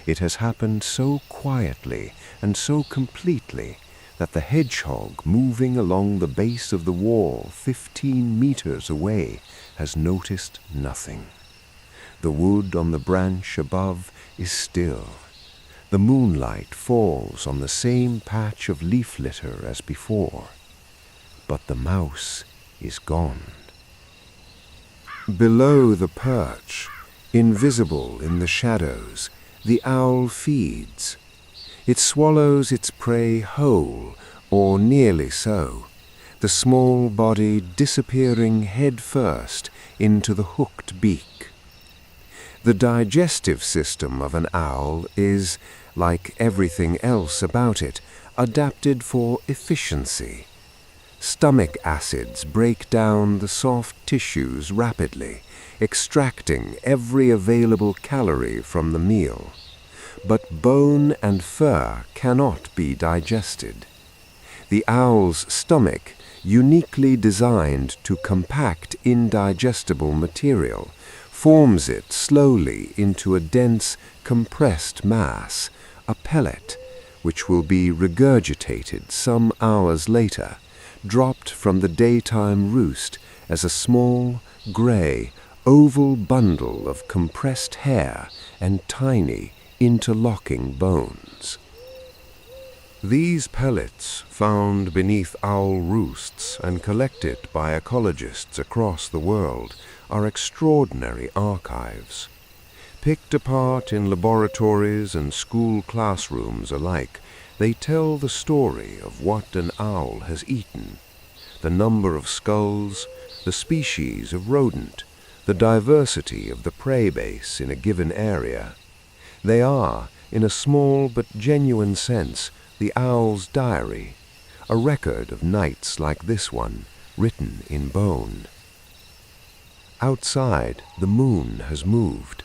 It has happened so quietly and so completely that the hedgehog moving along the base of the wall 15 meters away has noticed nothing. The wood on the branch above is still. The moonlight falls on the same patch of leaf litter as before, but the mouse is gone. Below the perch, invisible in the shadows, the owl feeds. It swallows its prey whole, or nearly so, the small body disappearing head first into the hooked beak. The digestive system of an owl is, like everything else about it, adapted for efficiency. Stomach acids break down the soft tissues rapidly, extracting every available calorie from the meal. But bone and fur cannot be digested. The owl's stomach, uniquely designed to compact indigestible material, forms it slowly into a dense, compressed mass, a pellet, which will be regurgitated some hours later, dropped from the daytime roost as a small, gray, oval bundle of compressed hair and tiny, interlocking bones. These pellets, found beneath owl roosts and collected by ecologists across the world, are extraordinary archives. Picked apart in laboratories and school classrooms alike, they tell the story of what an owl has eaten, the number of skulls, the species of rodent, the diversity of the prey base in a given area. They are, in a small but genuine sense, the owl's diary, a record of nights like this one, written in bone. Outside, the moon has moved.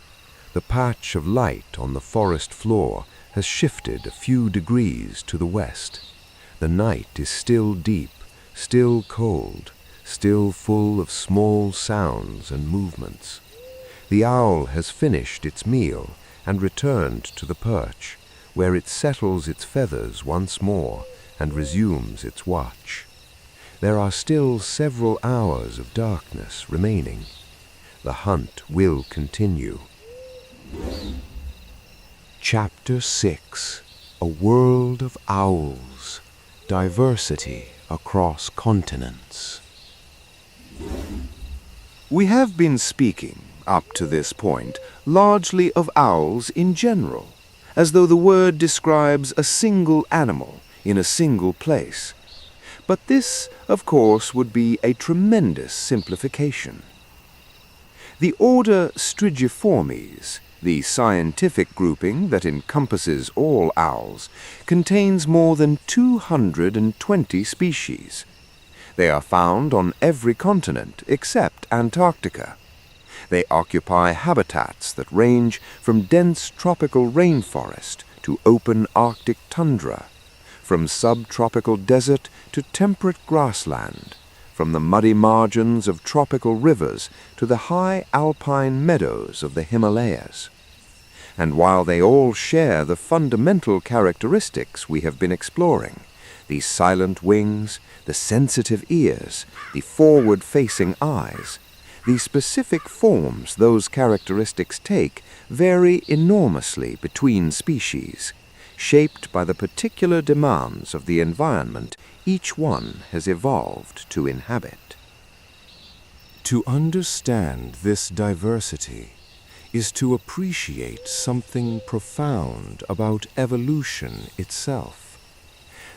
The patch of light on the forest floor has shifted a few degrees to the west. The night is still deep, still cold, still full of small sounds and movements. The owl has finished its meal and returned to the perch, where it settles its feathers once more and resumes its watch. There are still several hours of darkness remaining. The hunt will continue. Chapter 6. A World of Owls. Diversity Across Continents. We have been speaking, up to this point, largely of owls in general, as though the word describes a single animal in a single place. But this, of course, would be a tremendous simplification. The order Strigiformes, the scientific grouping that encompasses all owls, contains more than 220 species. They are found on every continent except Antarctica. They occupy habitats that range from dense tropical rainforest to open Arctic tundra, from subtropical desert to temperate grassland, from the muddy margins of tropical rivers to the high alpine meadows of the Himalayas. And while they all share the fundamental characteristics we have been exploring, the silent wings, the sensitive ears, the forward-facing eyes, the specific forms those characteristics take vary enormously between species, shaped by the particular demands of the environment each one has evolved to inhabit. To understand this diversity is to appreciate something profound about evolution itself,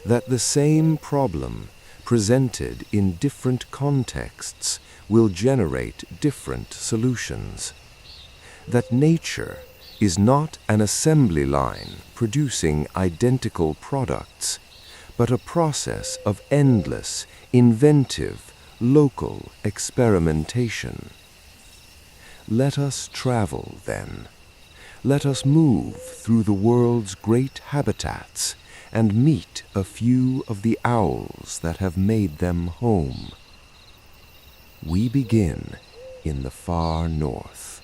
that the same problem presented in different contexts will generate different solutions, that nature is not an assembly line producing identical products, but a process of endless, inventive, local experimentation. Let us travel, then. Let us move through the world's great habitats and meet a few of the owls that have made them home. We begin in the far north.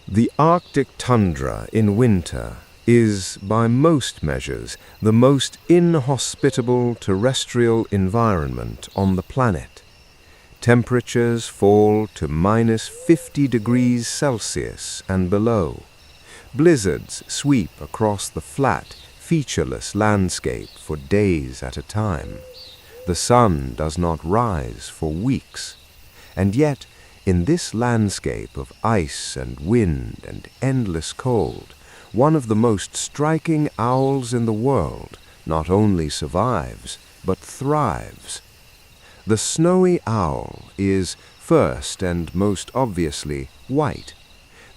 The Arctic tundra in winter is, by most measures, the most inhospitable terrestrial environment on the planet. Temperatures fall to -50 degrees Celsius and below. Blizzards sweep across the flat, featureless landscape for days at a time. The sun does not rise for weeks. And yet, in this landscape of ice and wind and endless cold, one of the most striking owls in the world not only survives, but thrives. The snowy owl is, first and most obviously, white.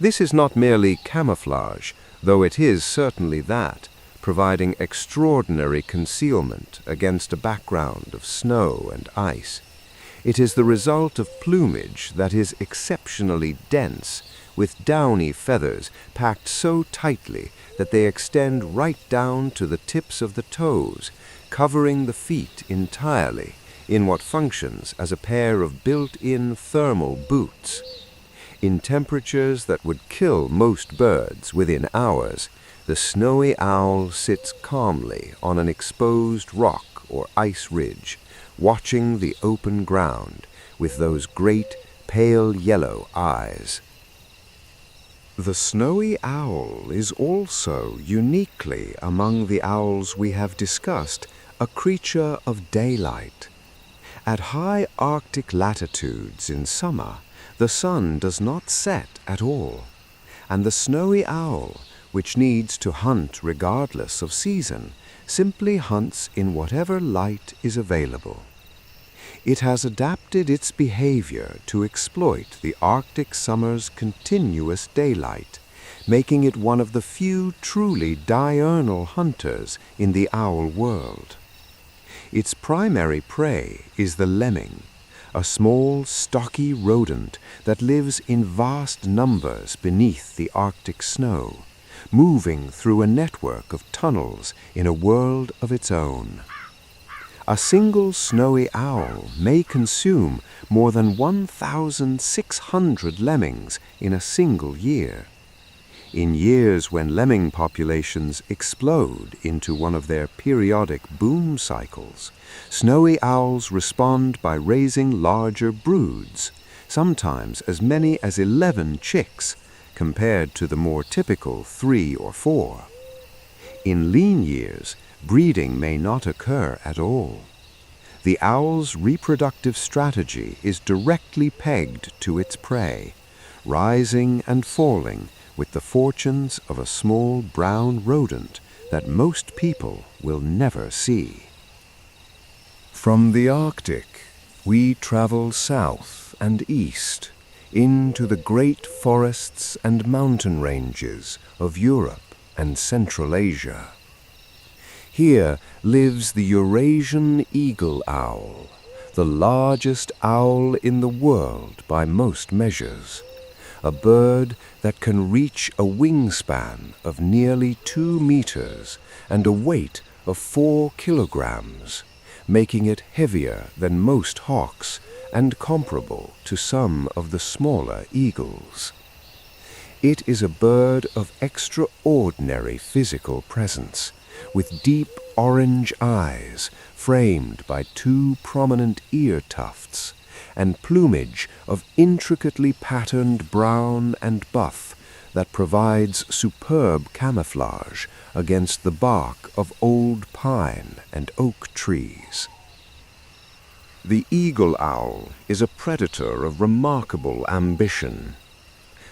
This is not merely camouflage, though it is certainly that, providing extraordinary concealment against a background of snow and ice. It is the result of plumage that is exceptionally dense, with downy feathers packed so tightly that they extend right down to the tips of the toes, covering the feet entirely in what functions as a pair of built-in thermal boots. In temperatures that would kill most birds within hours, the snowy owl sits calmly on an exposed rock or ice ridge, watching the open ground with those great pale yellow eyes. The snowy owl is also uniquely among the owls we have discussed a creature of daylight. At high Arctic latitudes in summer, the sun does not set at all, and the snowy owl, which needs to hunt regardless of season, simply hunts in whatever light is available. It has adapted its behavior to exploit the Arctic summer's continuous daylight, making it one of the few truly diurnal hunters in the owl world. Its primary prey is the lemming, a small, stocky rodent that lives in vast numbers beneath the Arctic snow, moving through a network of tunnels in a world of its own. A single snowy owl may consume more than 1,600 lemmings in a single year. In years when lemming populations explode into one of their periodic boom cycles, snowy owls respond by raising larger broods, sometimes as many as 11 chicks, compared to the more typical 3 or 4. In lean years, breeding may not occur at all. The owl's reproductive strategy is directly pegged to its prey, rising and falling with the fortunes of a small brown rodent that most people will never see. From the Arctic, we travel south and east into the great forests and mountain ranges of Europe and Central Asia. Here lives the Eurasian eagle owl, the largest owl in the world by most measures, a bird that can reach a wingspan of nearly 2 meters and a weight of 4 kilograms, making it heavier than most hawks and comparable to some of the smaller eagles. It is a bird of extraordinary physical presence, with deep orange eyes framed by 2 prominent ear tufts, and plumage of intricately patterned brown and buff that provides superb camouflage against the bark of old pine and oak trees. The eagle owl is a predator of remarkable ambition.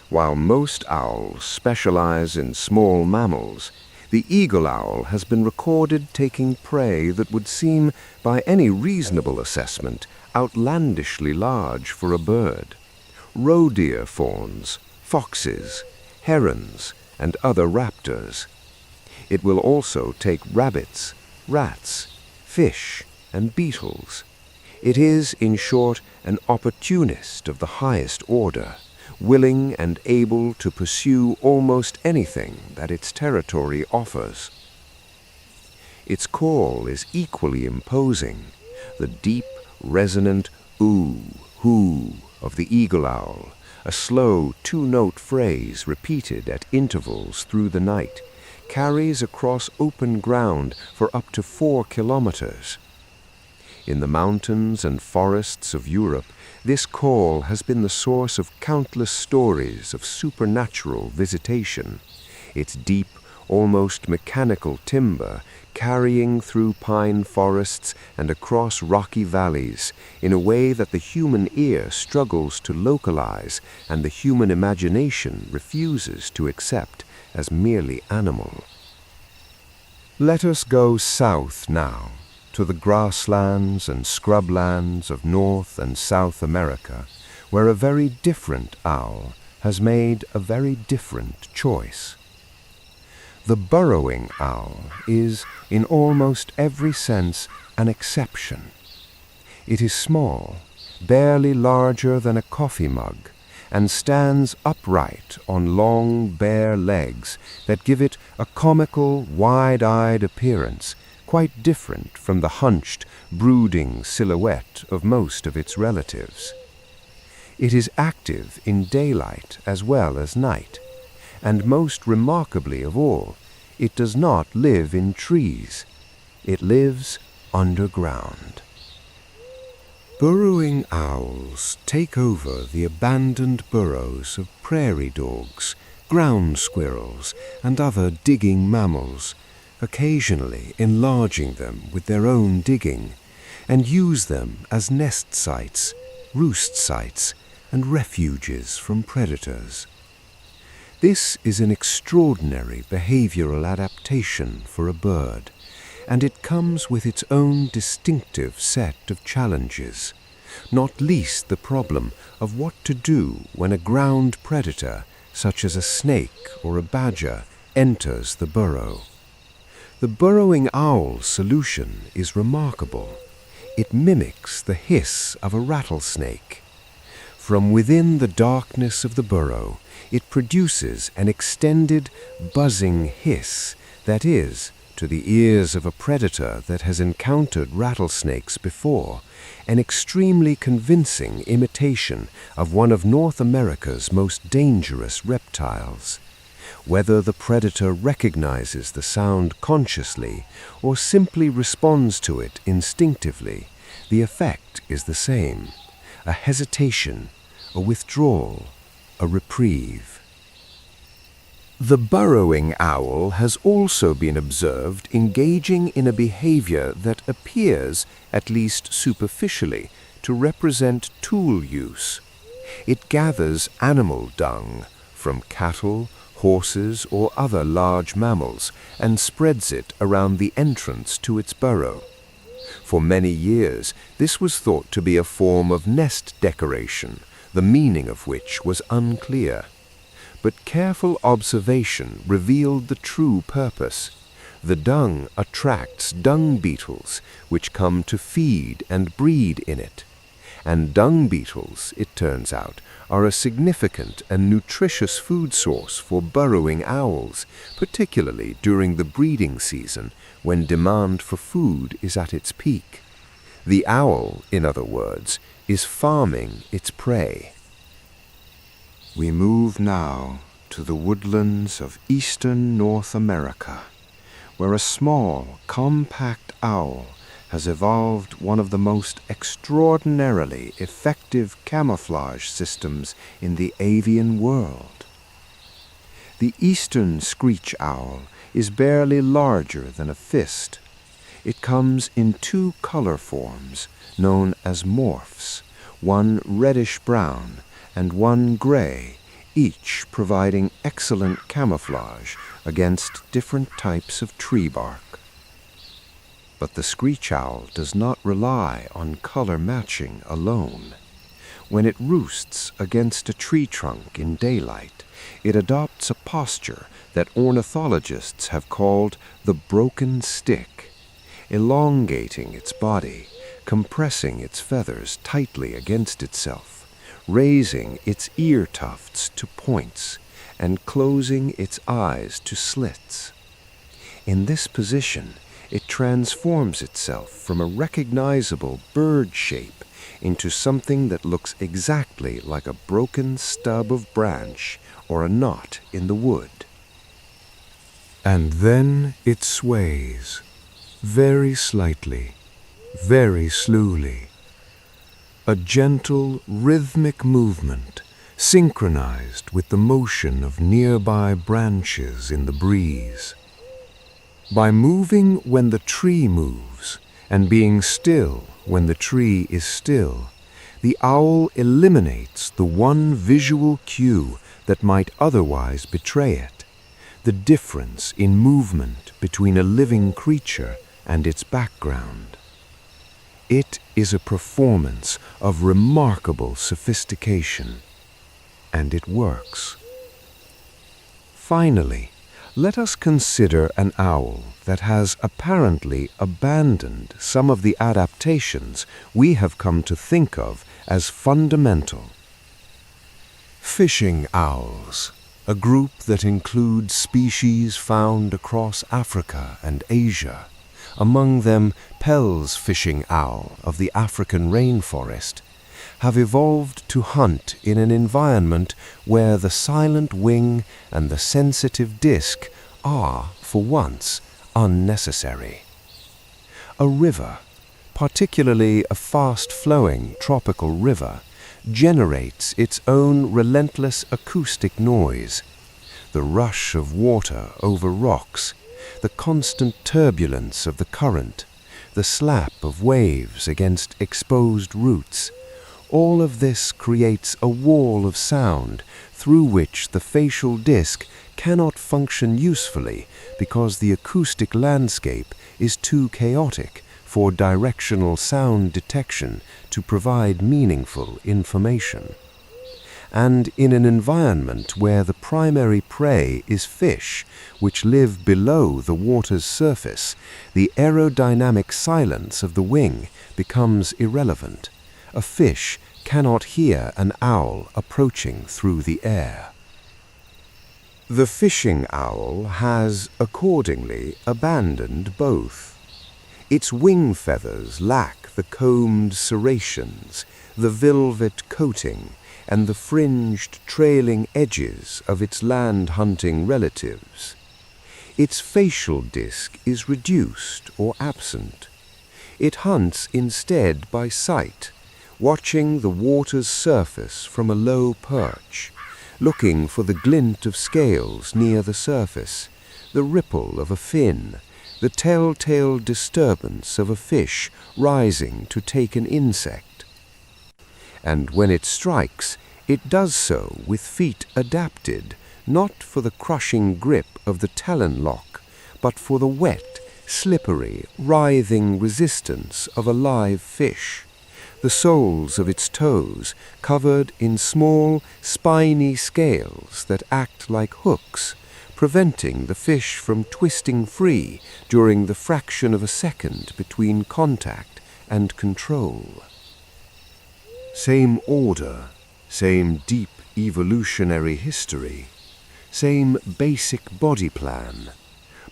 While most owls specialize in small mammals, the eagle owl has been recorded taking prey that would seem, by any reasonable assessment, outlandishly large for a bird: roe deer fawns, foxes, herons, and other raptors. It will also take rabbits, rats, fish, and beetles. It is, in short, an opportunist of the highest order, willing and able to pursue almost anything that its territory offers. Its call is equally imposing, the deep, resonant ooh-hoo of the eagle owl, a slow 2-note phrase repeated at intervals through the night, carries across open ground for up to 4 kilometers. In the mountains and forests of Europe, this call has been the source of countless stories of supernatural visitation. Its deep, almost mechanical timbre carrying through pine forests and across rocky valleys in a way that the human ear struggles to localize and the human imagination refuses to accept as merely animal. Let us go south now, to the grasslands and scrublands of North and South America, where a very different owl has made a very different choice. The burrowing owl is, in almost every sense, an exception. It is small, barely larger than a coffee mug, and stands upright on long, bare legs that give it a comical, wide-eyed appearance, quite different from the hunched, brooding silhouette of most of its relatives. It is active in daylight as well as night, and most remarkably of all, it does not live in trees. It lives underground. Burrowing owls take over the abandoned burrows of prairie dogs, ground squirrels, and other digging mammals, occasionally enlarging them with their own digging, and use them as nest sites, roost sites, and refuges from predators. This is an extraordinary behavioral adaptation for a bird, and it comes with its own distinctive set of challenges, not least the problem of what to do when a ground predator, such as a snake or a badger, enters the burrow. The burrowing owl's solution is remarkable. It mimics the hiss of a rattlesnake. From within the darkness of the burrow, it produces an extended, buzzing hiss that is, to the ears of a predator that has encountered rattlesnakes before, an extremely convincing imitation of one of North America's most dangerous reptiles. Whether the predator recognizes the sound consciously or simply responds to it instinctively, the effect is the same: a hesitation, a withdrawal, a reprieve. The burrowing owl has also been observed engaging in a behavior that appears, at least superficially, to represent tool use. It gathers animal dung from cattle, horses, or other large mammals and spreads it around the entrance to its burrow. For many years, this was thought to be a form of nest decoration, the meaning of which was unclear. But careful observation revealed the true purpose. The dung attracts dung beetles, which come to feed and breed in it. And dung beetles, it turns out, are a significant and nutritious food source for burrowing owls, particularly during the breeding season, when demand for food is at its peak. The owl, in other words, is farming its prey. We move now to the woodlands of eastern North America, where a small, compact owl has evolved one of the most extraordinarily effective camouflage systems in the avian world. The eastern screech owl is barely larger than a fist. It comes in 2 color forms, known as morphs, one reddish-brown and one gray, each providing excellent camouflage against different types of tree bark. But the screech owl does not rely on color matching alone. When it roosts against a tree trunk in daylight, it adopts a posture that ornithologists have called the broken stick, elongating its body, compressing its feathers tightly against itself, raising its ear tufts to points, and closing its eyes to slits. In this position, it transforms itself from a recognizable bird shape into something that looks exactly like a broken stub of branch or a knot in the wood. And then it sways, very slightly, very slowly. A gentle, rhythmic movement, synchronized with the motion of nearby branches in the breeze. By moving when the tree moves, and being still when the tree is still, the owl eliminates the one visual cue that might otherwise betray it, the difference in movement between a living creature and its background. It is a performance of remarkable sophistication, and it works. Finally, let us consider an owl that has apparently abandoned some of the adaptations we have come to think of as fundamental. Fishing owls, a group that includes species found across Africa and Asia, among them Pell's fishing owl of the African rainforest, have evolved to hunt in an environment where the silent wing and the sensitive disc are, for once, unnecessary. A river, particularly a fast-flowing tropical river, generates its own relentless acoustic noise. The rush of water over rocks, the constant turbulence of the current, the slap of waves against exposed roots, all of this creates a wall of sound through which the facial disc cannot function usefully because the acoustic landscape is too chaotic for directional sound detection to provide meaningful information. And in an environment where the primary prey is fish, which live below the water's surface, the aerodynamic silence of the wing becomes irrelevant. A fish cannot hear an owl approaching through the air. The fishing owl has, accordingly, abandoned both. Its wing feathers lack the combed serrations, the velvet coating, and the fringed, trailing edges of its land-hunting relatives. Its facial disc is reduced or absent. It hunts instead by sight, watching the water's surface from a low perch, looking for the glint of scales near the surface, the ripple of a fin, the telltale disturbance of a fish rising to take an insect. And when it strikes, it does so with feet adapted, not for the crushing grip of the Talon lock, but for the wet, slippery, writhing resistance of a live fish. The soles of its toes covered in small, spiny scales that act like hooks, preventing the fish from twisting free during the fraction of a second between contact and control. Same order, same deep evolutionary history, same basic body plan,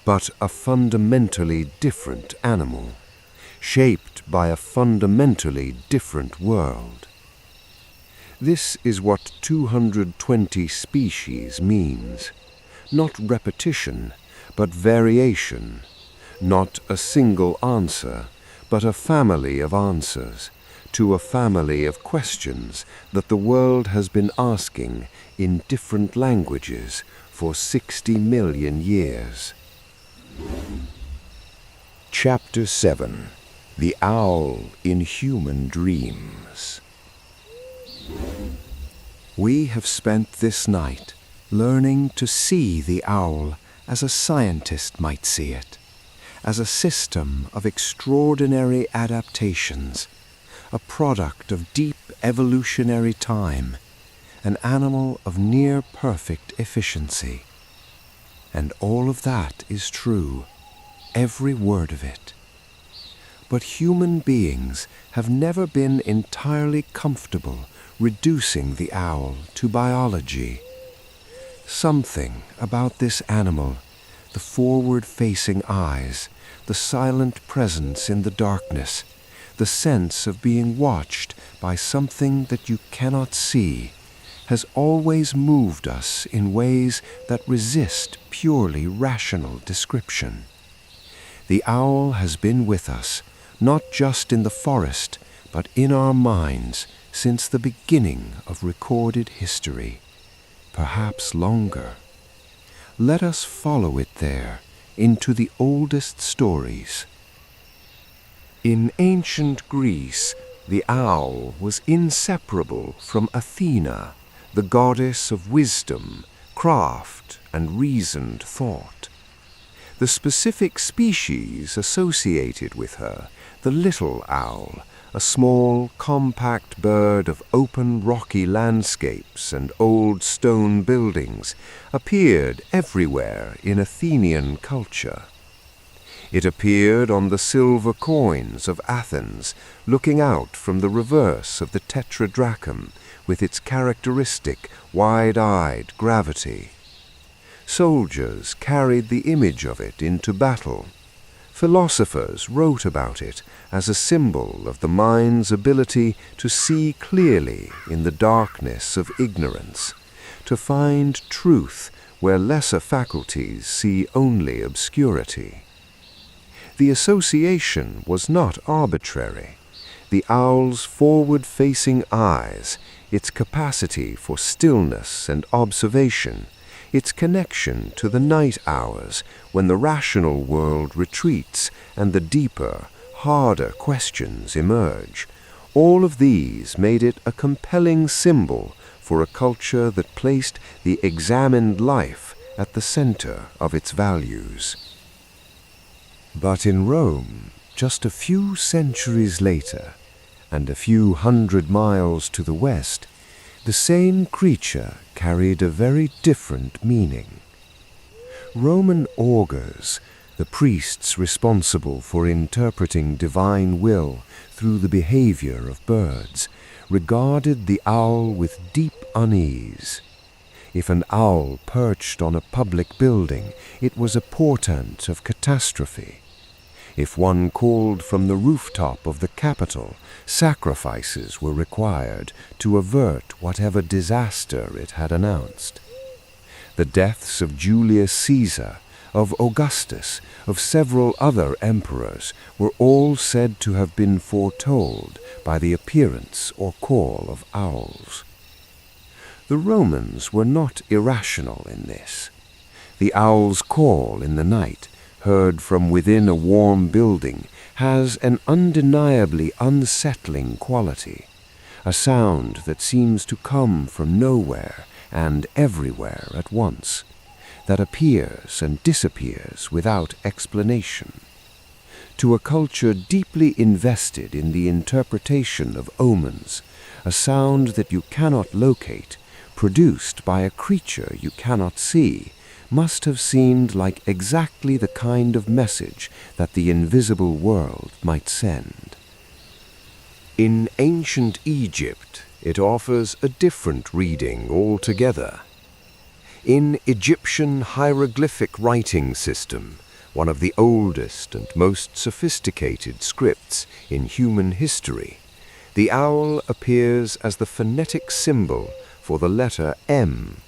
but a fundamentally different animal, shaped by a fundamentally different world. This is what 220 species means. Not repetition, but variation. Not a single answer, but a family of answers to a family of questions that the world has been asking in different languages for 60 million years. Chapter 7. The Owl in Human Dreams. We have spent this night learning to see the owl as a scientist might see it, as a system of extraordinary adaptations, a product of deep evolutionary time, an animal of near-perfect efficiency. And all of that is true, every word of it. But human beings have never been entirely comfortable reducing the owl to biology. Something about this animal, the forward-facing eyes, the silent presence in the darkness, the sense of being watched by something that you cannot see, has always moved us in ways that resist purely rational description. The owl has been with us, not just in the forest, but in our minds since the beginning of recorded history, perhaps longer. Let us follow it there, into the oldest stories. In ancient Greece, the owl was inseparable from Athena, the goddess of wisdom, craft, and reasoned thought. The specific species associated with her, the little owl, a small, compact bird of open rocky landscapes and old stone buildings, appeared everywhere in Athenian culture. It appeared on the silver coins of Athens, looking out from the reverse of the tetradrachm with its characteristic wide-eyed gravity. Soldiers carried the image of it into battle. Philosophers wrote about it as a symbol of the mind's ability to see clearly in the darkness of ignorance, to find truth where lesser faculties see only obscurity. The association was not arbitrary. The owl's forward-facing eyes, its capacity for stillness and observation, its connection to the night hours when the rational world retreats and the deeper, harder questions emerge, all of these made it a compelling symbol for a culture that placed the examined life at the center of its values. But in Rome, just a few centuries later, and a few hundred miles to the west, the same creature carried a very different meaning. Roman augurs, the priests responsible for interpreting divine will through the behavior of birds, regarded the owl with deep unease. If an owl perched on a public building, it was a portent of catastrophe. If one called from the rooftop of the Capitol, sacrifices were required to avert whatever disaster it had announced. The deaths of Julius Caesar, of Augustus, of several other emperors were all said to have been foretold by the appearance or call of owls. The Romans were not irrational in this. The owl's call in the night, heard from within a warm building, has an undeniably unsettling quality, a sound that seems to come from nowhere and everywhere at once, that appears and disappears without explanation. To a culture deeply invested in the interpretation of omens, a sound that you cannot locate, produced by a creature you cannot see, must have seemed like exactly the kind of message that the invisible world might send. In ancient Egypt, it offers a different reading altogether. In Egyptian hieroglyphic writing system, one of the oldest and most sophisticated scripts in human history, the owl appears as the phonetic symbol for the letter M.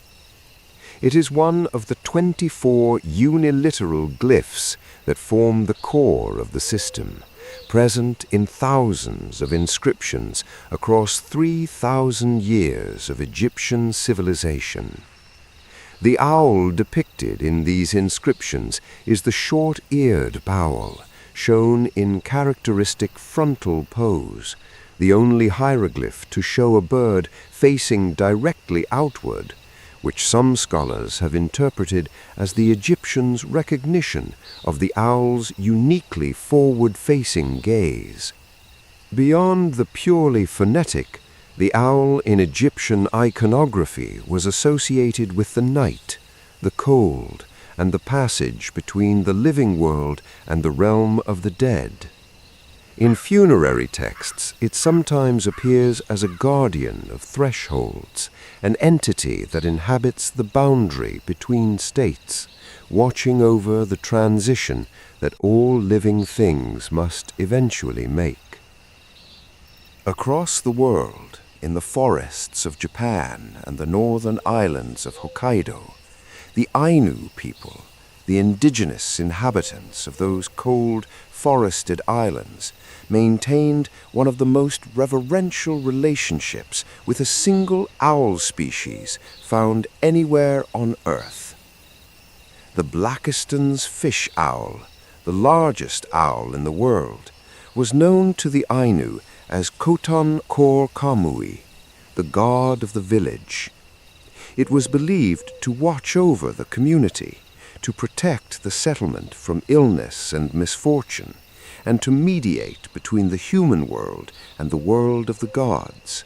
It is one of the 24 uniliteral glyphs that form the core of the system, present in thousands of inscriptions across 3,000 years of Egyptian civilization. The owl depicted in these inscriptions is the short-eared owl, shown in characteristic frontal pose, the only hieroglyph to show a bird facing directly outward, which some scholars have interpreted as the Egyptians' recognition of the owl's uniquely forward-facing gaze. Beyond the purely phonetic, the owl in Egyptian iconography was associated with the night, the cold, and the passage between the living world and the realm of the dead. In funerary texts, it sometimes appears as a guardian of thresholds, an entity that inhabits the boundary between states, watching over the transition that all living things must eventually make. Across the world, in the forests of Japan and the northern islands of Hokkaido, the Ainu people, the indigenous inhabitants of those cold, forested islands, maintained one of the most reverential relationships with a single owl species found anywhere on Earth. The Blakiston's fish owl, the largest owl in the world, was known to the Ainu as Koton Kor Kamui, the god of the village. It was believed to watch over the community, to protect the settlement from illness and misfortune, and to mediate between the human world and the world of the gods.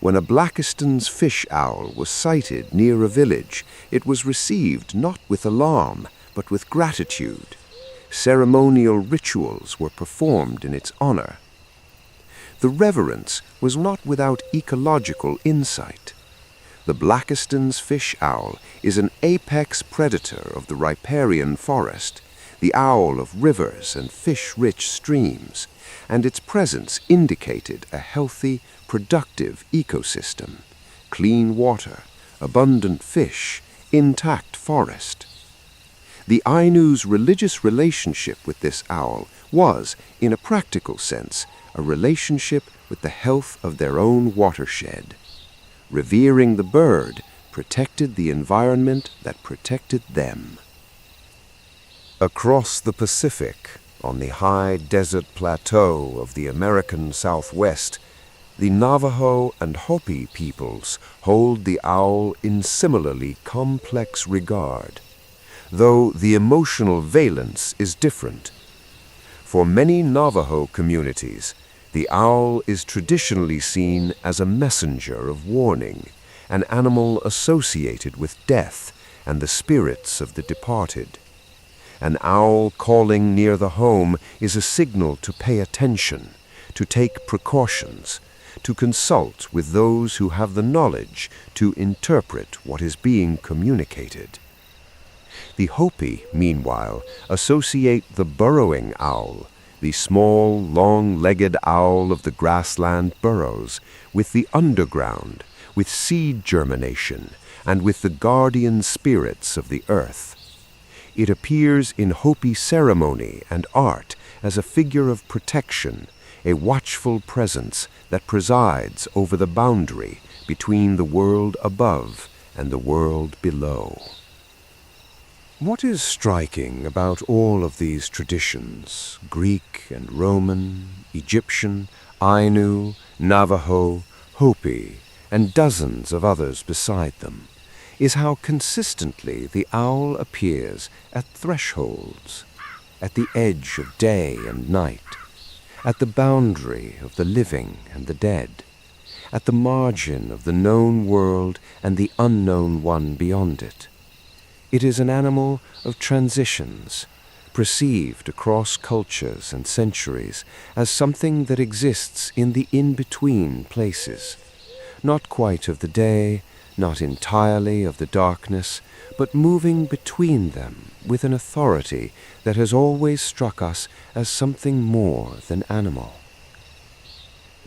When a Blakiston's fish owl was sighted near a village, it was received not with alarm, but with gratitude. Ceremonial rituals were performed in its honor. The reverence was not without ecological insight. The Blakiston's fish owl is an apex predator of the riparian forest, the owl of rivers and fish-rich streams, and its presence indicated a healthy, productive ecosystem, clean water, abundant fish, intact forest. The Ainu's religious relationship with this owl was, in a practical sense, a relationship with the health of their own watershed. Revering the bird protected the environment that protected them. Across the Pacific, on the high desert plateau of the American Southwest, the Navajo and Hopi peoples hold the owl in similarly complex regard, though the emotional valence is different. For many Navajo communities, the owl is traditionally seen as a messenger of warning, an animal associated with death and the spirits of the departed. An owl calling near the home is a signal to pay attention, to take precautions, to consult with those who have the knowledge to interpret what is being communicated. The Hopi, meanwhile, associate the burrowing owl, the small, long-legged owl of the grassland burrows, with the underground, with seed germination, and with the guardian spirits of the earth. It appears in Hopi ceremony and art as a figure of protection, a watchful presence that presides over the boundary between the world above and the world below. What is striking about all of these traditions, Greek and Roman, Egyptian, Ainu, Navajo, Hopi, and dozens of others beside them, is how consistently the owl appears at thresholds, at the edge of day and night, at the boundary of the living and the dead, at the margin of the known world and the unknown one beyond it. It is an animal of transitions, perceived across cultures and centuries as something that exists in the in-between places, not quite of the day, not entirely of the darkness, but moving between them with an authority that has always struck us as something more than animal.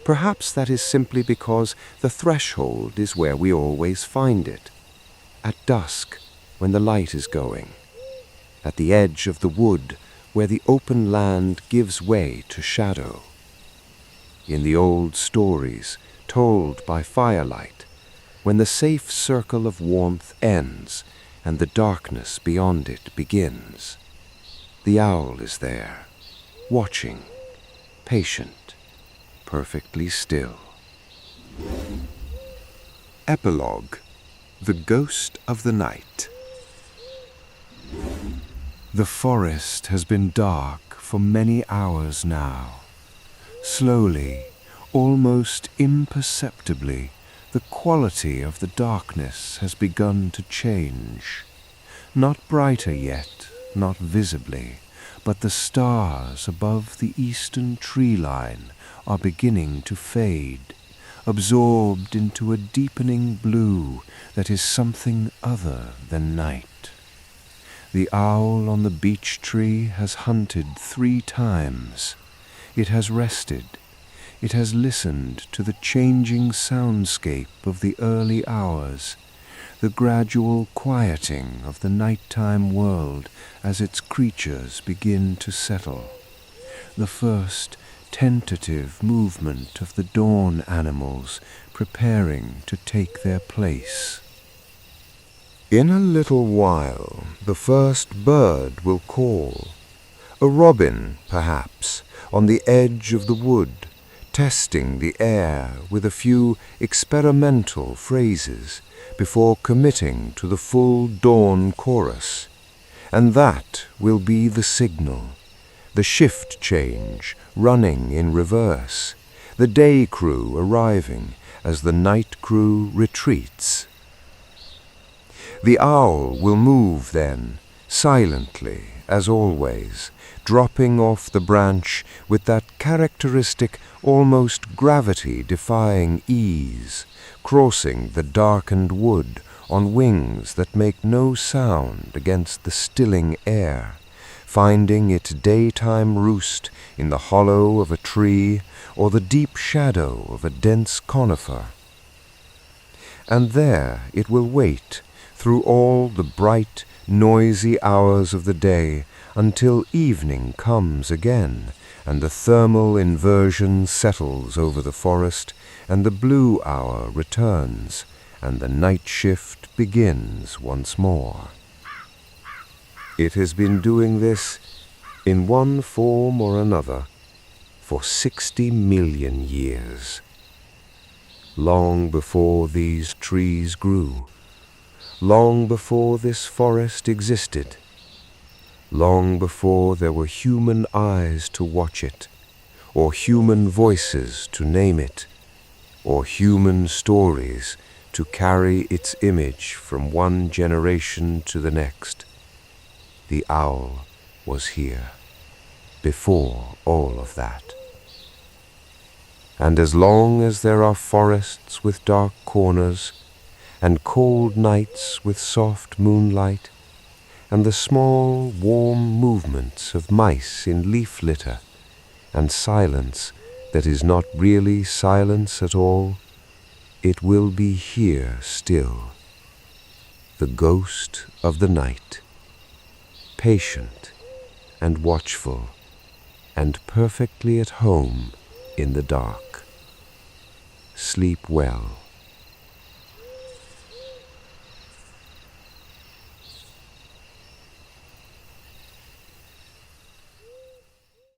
Perhaps that is simply because the threshold is where we always find it, at dusk, when the light is going, at the edge of the wood where the open land gives way to shadow. In the old stories told by firelight, when the safe circle of warmth ends and the darkness beyond it begins, the owl is there, watching, patient, perfectly still. Epilogue, The Ghost of the Night. The forest has been dark for many hours now. Slowly, almost imperceptibly, the quality of the darkness has begun to change. Not brighter yet, not visibly, but the stars above the eastern tree line are beginning to fade, absorbed into a deepening blue that is something other than night. The owl on the beech tree has hunted 3 times. It has rested. It has listened to the changing soundscape of the early hours, the gradual quieting of the nighttime world as its creatures begin to settle, the first tentative movement of the dawn animals preparing to take their place. In a little while, the first bird will call, a robin, perhaps, on the edge of the wood, testing the air with a few experimental phrases before committing to the full dawn chorus. And that will be the signal, the shift change running in reverse, the day crew arriving as the night crew retreats. The owl will move then, silently, as always, dropping off the branch with that characteristic, almost gravity-defying ease, crossing the darkened wood on wings that make no sound against the stilling air, finding its daytime roost in the hollow of a tree or the deep shadow of a dense conifer. And there it will wait through all the bright, noisy hours of the day until evening comes again and the thermal inversion settles over the forest and the blue hour returns and the night shift begins once more. It has been doing this in one form or another for 60 million years, long before these trees grew, long before this forest existed, long before there were human eyes to watch it, or human voices to name it, or human stories to carry its image from one generation to the next. The owl was here, before all of that. And as long as there are forests with dark corners, and cold nights with soft moonlight, and the small, warm movements of mice in leaf litter, and silence that is not really silence at all, it will be here still, the ghost of the night, patient and watchful, and perfectly at home in the dark. Sleep well.